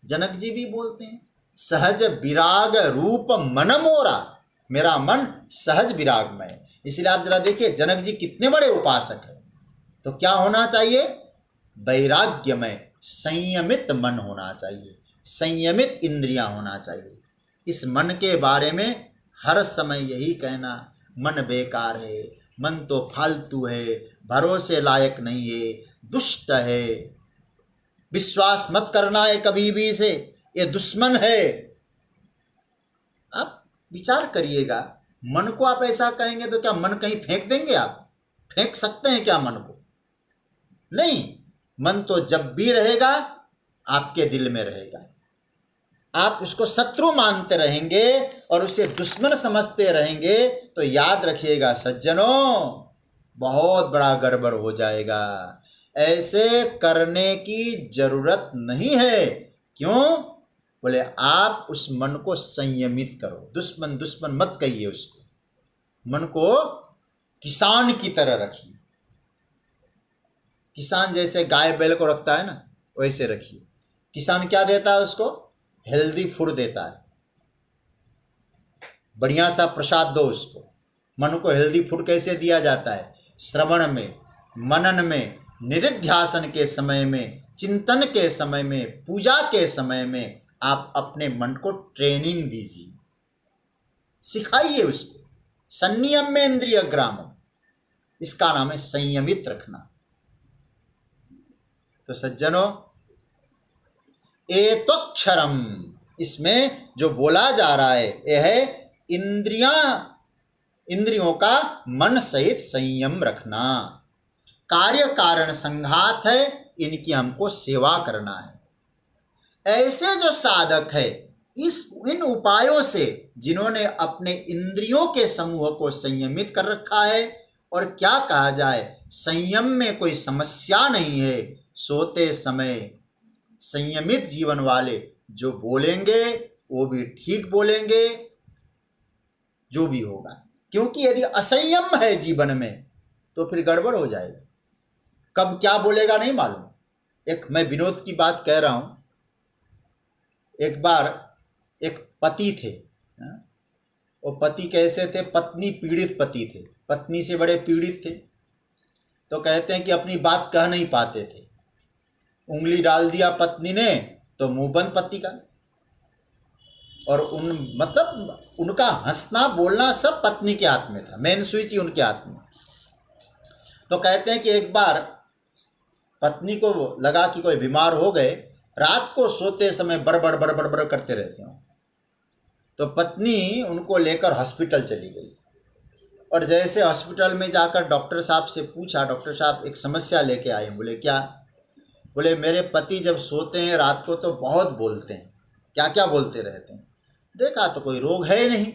जनक जी भी बोलते हैं, सहज विराग रूप मन मोरा। मेरा मन सहज विरागमय है। इसलिए आप जरा देखिए, जनक जी कितने बड़े उपासक हैं, तो क्या होना चाहिए? वैराग्यमय, संयमित मन होना चाहिए, संयमित इंद्रियां होना चाहिए। इस मन के बारे में हर समय यही कहना, मन बेकार है, मन तो फालतू है, भरोसे लायक नहीं है, दुष्ट है, विश्वास मत करना है कभी भी इसे, ये दुश्मन है। आप विचार करिएगा, मन को आप ऐसा कहेंगे तो क्या मन कहीं फेंक देंगे? आप फेंक सकते हैं क्या मन को? नहीं, मन तो जब भी रहेगा आपके दिल में रहेगा। आप उसको शत्रु मानते रहेंगे और उसे दुश्मन समझते रहेंगे तो याद रखिएगा सज्जनों, बहुत बड़ा गड़बड़ हो जाएगा। ऐसे करने की जरूरत नहीं है। क्यों? बोले आप उस मन को संयमित करो। दुश्मन दुश्मन मत कहिए उसको, मन को किसान की तरह रखिए। किसान जैसे गाय बैल को रखता है ना, वैसे रखिए। किसान क्या देता है उसको? हेल्दी फूड देता है, बढ़िया सा प्रसाद दो उसको। मन को हेल्दी फूड कैसे दिया जाता है? श्रवण में, मनन में, निधिध्यासन के समय में, चिंतन के समय में, पूजा के समय में आप अपने मन को ट्रेनिंग दीजिए, सिखाइए उसको। संनियम्येन्द्रिय ग्रामम, इसका नाम है संयमित रखना। तो सज्जनों, एतोक्षरम, इसमें जो बोला जा रहा है यह है इंद्रियों का मन सहित संयम रखना। कार्य कारण संघात है, इनकी हमको सेवा करना है। ऐसे जो साधक है, इन उपायों से जिन्होंने अपने इंद्रियों के समूह को संयमित कर रखा है, और क्या कहा जाए, संयम में कोई समस्या नहीं है। सोते समय संयमित जीवन वाले जो बोलेंगे वो भी ठीक बोलेंगे, जो भी होगा। क्योंकि यदि असंयम है जीवन में तो फिर गड़बड़ हो जाएगा, कब क्या बोलेगा नहीं मालूम। एक मैं विनोद की बात कह रहा हूँ। एक बार एक पति थे, वो पति कैसे थे, पत्नी पीड़ित पति थे, पत्नी से बड़े पीड़ित थे। तो कहते हैं कि अपनी बात कह नहीं पाते थे, उंगली डाल दिया पत्नी ने तो मुंह बंद पति का। और मतलब उनका हंसना बोलना सब पत्नी के हाथ में था, मेन स्विच ही उनके हाथ में। तो कहते हैं कि एक बार पत्नी को लगा कि कोई बीमार हो गए, रात को सोते समय बड़बड़ बड़बड़ बड़ करते रहते हो। तो पत्नी उनको लेकर हॉस्पिटल चली गई, और जैसे हॉस्पिटल में जाकर डॉक्टर साहब से पूछा, डॉक्टर साहब एक समस्या लेके आए। बोले क्या? बोले मेरे पति जब सोते हैं रात को तो बहुत बोलते हैं। क्या क्या बोलते रहते हैं? देखा तो कोई रोग है नहीं।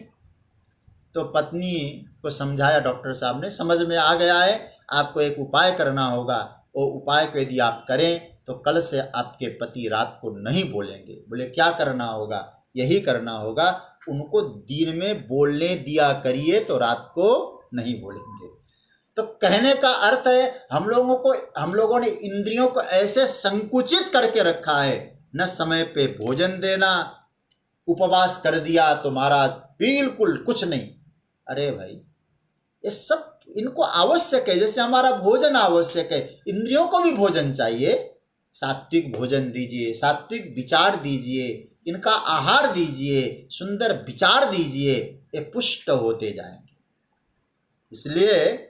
तो पत्नी को समझाया डॉक्टर साहब ने, समझ में आ गया है, आपको एक उपाय करना होगा। वो उपाय को यदि आप करें तो कल से आपके पति रात को नहीं बोलेंगे। बोले क्या करना होगा? यही करना होगा, उनको दिन में बोलने दिया करिए तो रात को नहीं बोलेंगे। तो कहने का अर्थ है हम लोगों ने इंद्रियों को ऐसे संकुचित करके रखा है, न समय पे भोजन देना, उपवास कर दिया तो महाराज बिल्कुल कुछ नहीं। अरे भाई, ये सब इनको आवश्यक है, जैसे हमारा भोजन आवश्यक है, इंद्रियों को भी भोजन चाहिए। सात्विक भोजन दीजिए, सात्विक विचार दीजिए, इनका आहार दीजिए, सुंदर विचार दीजिए, ये पुष्ट होते जाएंगे। इसलिए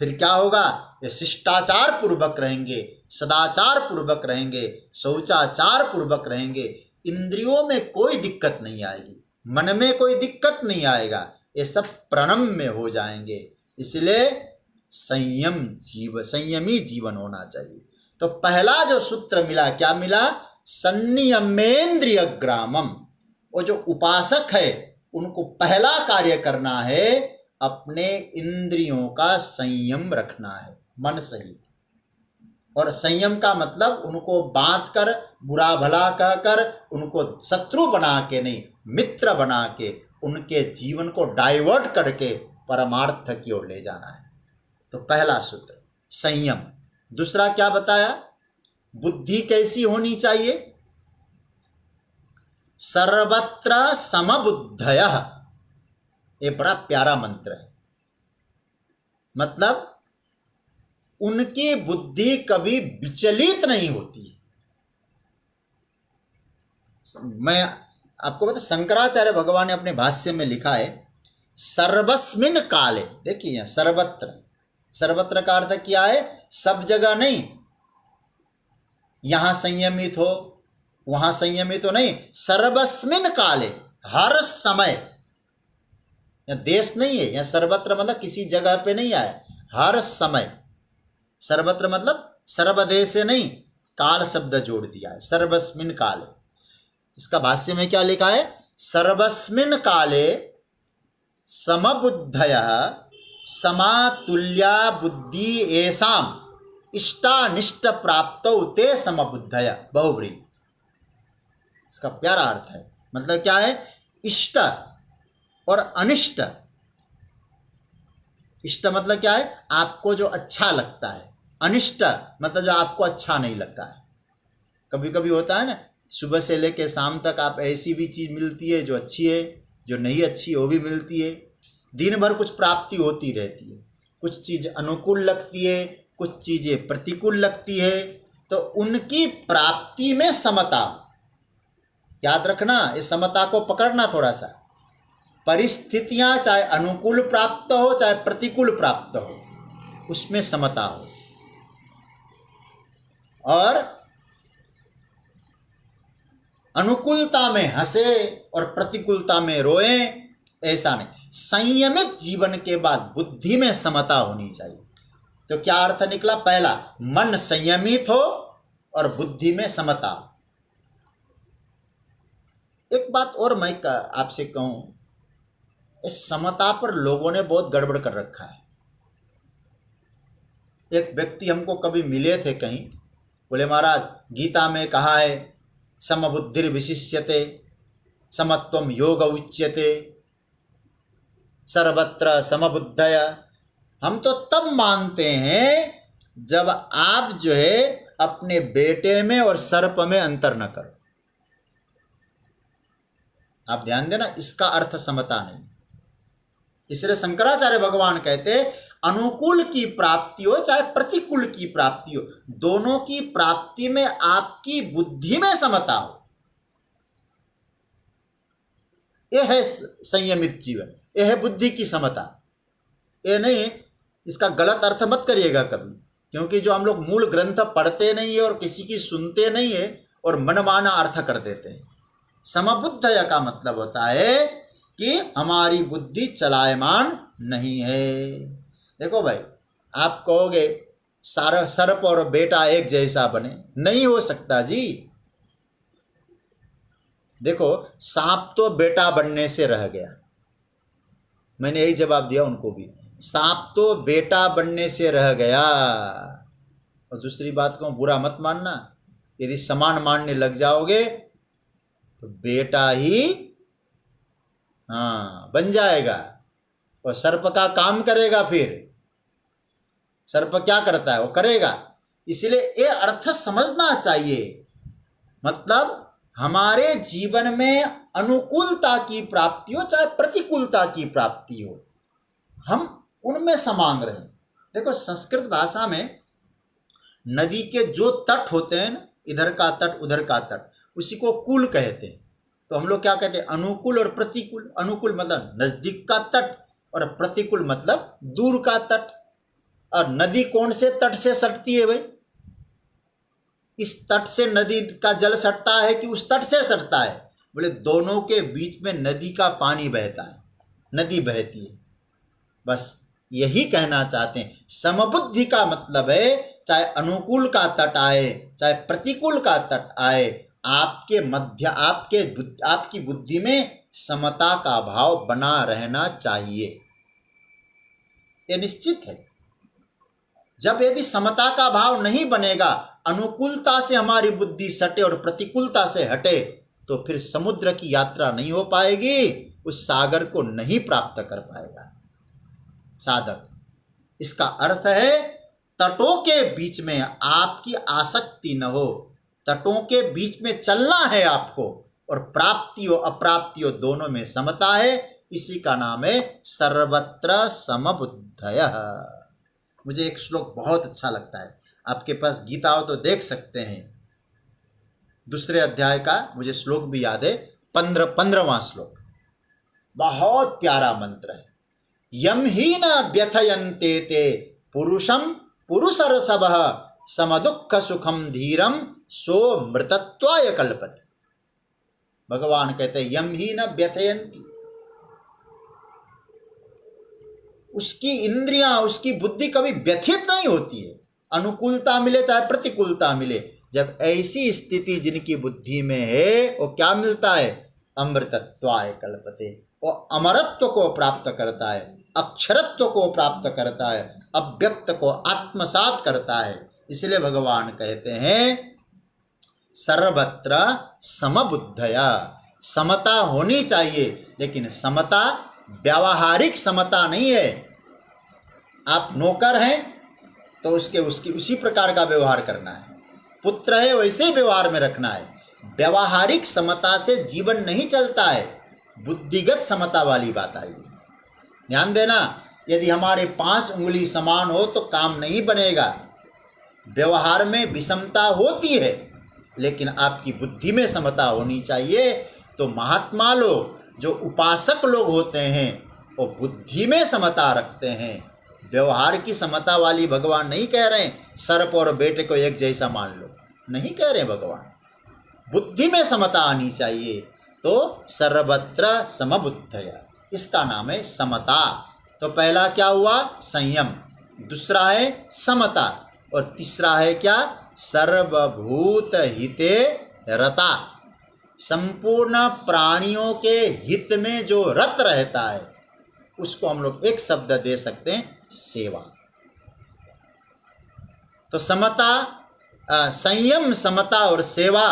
फिर क्या होगा? ये शिष्टाचार पूर्वक रहेंगे, सदाचार पूर्वक रहेंगे, शौचाचार पूर्वक रहेंगे, इंद्रियों में कोई दिक्कत नहीं आएगी, मन में कोई दिक्कत नहीं आएगा, ये सब प्रणम में हो जाएंगे। इसलिए संयमी जीवन होना चाहिए। तो पहला जो सूत्र मिला, क्या मिला? संयमेन्द्रिय ग्रामम। वो जो उपासक है उनको पहला कार्य करना है, अपने इंद्रियों का संयम रखना है, मन सहित। और संयम का मतलब उनको बांध कर, बुरा भला कहकर, उनको शत्रु बना के नहीं, मित्र बना के, उनके जीवन को डाइवर्ट करके परमार्थ की ओर ले जाना है। तो पहला सूत्र संयम। दूसरा क्या बताया? बुद्धि कैसी होनी चाहिए? सर्वत्र समबुद्धयः। ये बड़ा प्यारा मंत्र है। मतलब उनकी बुद्धि कभी विचलित नहीं होती है। मैं आपको बता, शंकराचार्य भगवान ने अपने भाष्य में लिखा है सर्वस्मिन काले। देखिए यहाँ सर्वत्र, सर्वत्र का अर्थ क्या है? सब जगह नहीं, यहां संयमित हो वहां संयमित हो नहीं, सर्वस्मिन काले, हर समय। यहाँ देश नहीं है, यहाँ सर्वत्र मतलब किसी जगह पे नहीं आया, हर समय। सर्वत्र मतलब सर्वदेश से नहीं, काल शब्द जोड़ दिया है, सर्वस्मिन काले। इसका भाष्य में क्या लिखा है? सर्वस्मिन काले समबुद्धयः समातुल्या बुद्धि एषाम इष्टानिष्ट प्राप्तौ ते समबुद्धया। बहुब्रीहि। इसका प्यारा अर्थ है। मतलब क्या है? इष्ट और अनिष्ट। इष्ट मतलब क्या है? आपको जो अच्छा लगता है। अनिष्ट मतलब जो आपको अच्छा नहीं लगता है। कभी कभी होता है ना, सुबह से लेकर शाम तक आप ऐसी भी चीज़ मिलती है जो अच्छी है, जो नहीं अच्छी है वो भी मिलती है। दिन भर कुछ प्राप्ति होती रहती है, कुछ चीज़ अनुकूल लगती है, कुछ चीज़ें प्रतिकूल लगती है। तो उनकी प्राप्ति में समता, याद रखना, इस समता को पकड़ना थोड़ा सा। परिस्थितियां चाहे अनुकूल प्राप्त हो चाहे प्रतिकूल प्राप्त हो, उसमें समता हो। और अनुकूलता में हंसे और प्रतिकूलता में रोए, ऐसा नहीं। संयमित जीवन के बाद बुद्धि में समता होनी चाहिए। तो क्या अर्थ निकला? पहला, मन संयमित हो और बुद्धि में समता हो। एक बात और मैं आपसे कहूं, इस समता पर लोगों ने बहुत गड़बड़ कर रखा है। एक व्यक्ति हमको कभी मिले थे कहीं, बोले महाराज गीता में कहा है समबुद्धिर्विशिष्यते, समत्वम योग उच्यते सर्वत्र समबुद्धय। हम तो तब मानते हैं जब आप जो है अपने बेटे में और सर्प में अंतर न करो। आप ध्यान देना, इसका अर्थ समता नहीं। इसलिए शंकराचार्य भगवान कहते अनुकूल की प्राप्ति हो चाहे प्रतिकूल की प्राप्ति हो, दोनों की प्राप्ति में आपकी बुद्धि में समता हो, यह है संयमित जीवन, यह है बुद्धि की समता। ये नहीं, इसका गलत अर्थ मत करिएगा कभी, क्योंकि जो हम लोग मूल ग्रंथ पढ़ते नहीं है और किसी की सुनते नहीं है और मनमाना अर्थ कर देते हैं। समबुद्धय का मतलब होता है कि हमारी बुद्धि चलायमान नहीं है। देखो भाई, आप कहोगे सर्प और बेटा एक जैसा बने, नहीं हो सकता जी। देखो, सांप तो बेटा बनने से रह गया, मैंने यही जवाब दिया उनको भी, सांप तो बेटा बनने से रह गया। और दूसरी बात को बुरा मत मानना, यदि समान मानने लग जाओगे तो बेटा ही बन जाएगा और सर्प का काम करेगा। फिर सर्प क्या करता है वो करेगा। इसलिए ये अर्थ समझना चाहिए, मतलब हमारे जीवन में अनुकूलता की प्राप्ति हो चाहे प्रतिकूलता की प्राप्ति हो, हम उनमें समान रहें। देखो, संस्कृत भाषा में नदी के जो तट होते हैं ना, इधर का तट उधर का तट, उसी को कूल कहते हैं। तो हम लोग क्या कहते हैं, अनुकूल और प्रतिकूल। अनुकूल मतलब नजदीक का तट और प्रतिकूल मतलब दूर का तट। और नदी कौन से तट से सटती है भाई? इस तट से नदी का जल सटता है कि उस तट से सटता है? बोले दोनों के बीच में नदी का पानी बहता है, नदी बहती है। बस यही कहना चाहते हैं। समबुद्धि का मतलब है चाहे अनुकूल का तट आए चाहे प्रतिकूल का तट आए, आपके मध्य आपकी बुद्धि में समता का भाव बना रहना चाहिए, यह निश्चित है। जब यदि समता का भाव नहीं बनेगा, अनुकूलता से हमारी बुद्धि सटे और प्रतिकूलता से हटे, तो फिर समुद्र की यात्रा नहीं हो पाएगी, उस सागर को नहीं प्राप्त कर पाएगा साधक। इसका अर्थ है तटों के बीच में आपकी आसक्ति न हो, तटों के बीच में चलना है आपको, और प्राप्तियों अप्राप्तियों दोनों में समता है। इसी का नाम है सर्वत्र समबुद्धयः। मुझे एक श्लोक बहुत अच्छा लगता है, आपके पास गीता हो तो देख सकते हैं। दूसरे अध्याय का मुझे श्लोक भी याद है, 15वां श्लोक, बहुत प्यारा मंत्र है। यम ही न व्यथयन्ते ते पुरुषम पुरुषरसभः समदुःख सुखम धीरम सो मृतत्वाय कल्पते। भगवान कहते हैं यम ही न व्यथयन्ति, उसकी इंद्रियां उसकी बुद्धि कभी व्यथित नहीं होती है, अनुकूलता मिले चाहे प्रतिकूलता मिले। जब ऐसी स्थिति जिनकी बुद्धि में है, वो क्या मिलता है? अमृतत्वाय कल्पते, वो अमरत्व को प्राप्त करता है, अक्षरत्व को प्राप्त करता है, अव्यक्त को आत्मसात करता है। इसलिए भगवान कहते हैं सर्वत्र समबुद्धया, समता होनी चाहिए, लेकिन समता व्यावहारिक समता नहीं है। आप नौकर हैं तो उसकी उसी प्रकार का व्यवहार करना है, पुत्र है वैसे ही व्यवहार में रखना है। व्यावहारिक समता से जीवन नहीं चलता है, बुद्धिगत समता वाली बात आई। ध्यान देना, यदि हमारे 5 उंगली समान हो तो काम नहीं बनेगा। व्यवहार में विषमता होती है, लेकिन आपकी बुद्धि में समता होनी चाहिए। तो महात्मा लोग, जो उपासक लोग होते हैं, वो बुद्धि में समता रखते हैं। व्यवहार की समता वाली भगवान नहीं कह रहे हैं सर्प और बेटे को एक जैसा मान लो, नहीं कह रहे भगवान। बुद्धि में समता आनी चाहिए। तो सर्वत्र समबुद्धया, इसका नाम है समता। तो पहला क्या हुआ? संयम, दूसरा है समता, और तीसरा है क्या? सर्वभूत हिते रता, संपूर्ण प्राणियों के हित में जो रत रहता है, उसको हम लोग एक शब्द दे सकते हैं, सेवा। तो समता, संयम, समता और सेवा,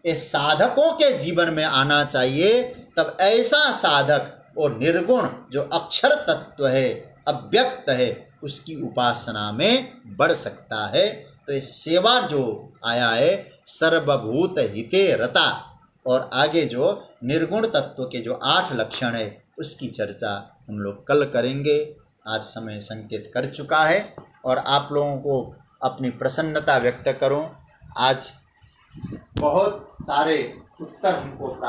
ये साधकों के जीवन में आना चाहिए। तब ऐसा साधक और निर्गुण जो अक्षर तत्व है, अव्यक्त है, उसकी उपासना में बढ़ सकता है। तो ये सेवा जो आया है सर्वभूत हिते रता, और आगे जो निर्गुण तत्व के जो 8 लक्षण है उसकी चर्चा हम लोग कल करेंगे। आज समय संकेत कर चुका है और आप लोगों को अपनी प्रसन्नता व्यक्त करूं। आज बहुत सारे उत्तर हमको प्राप्त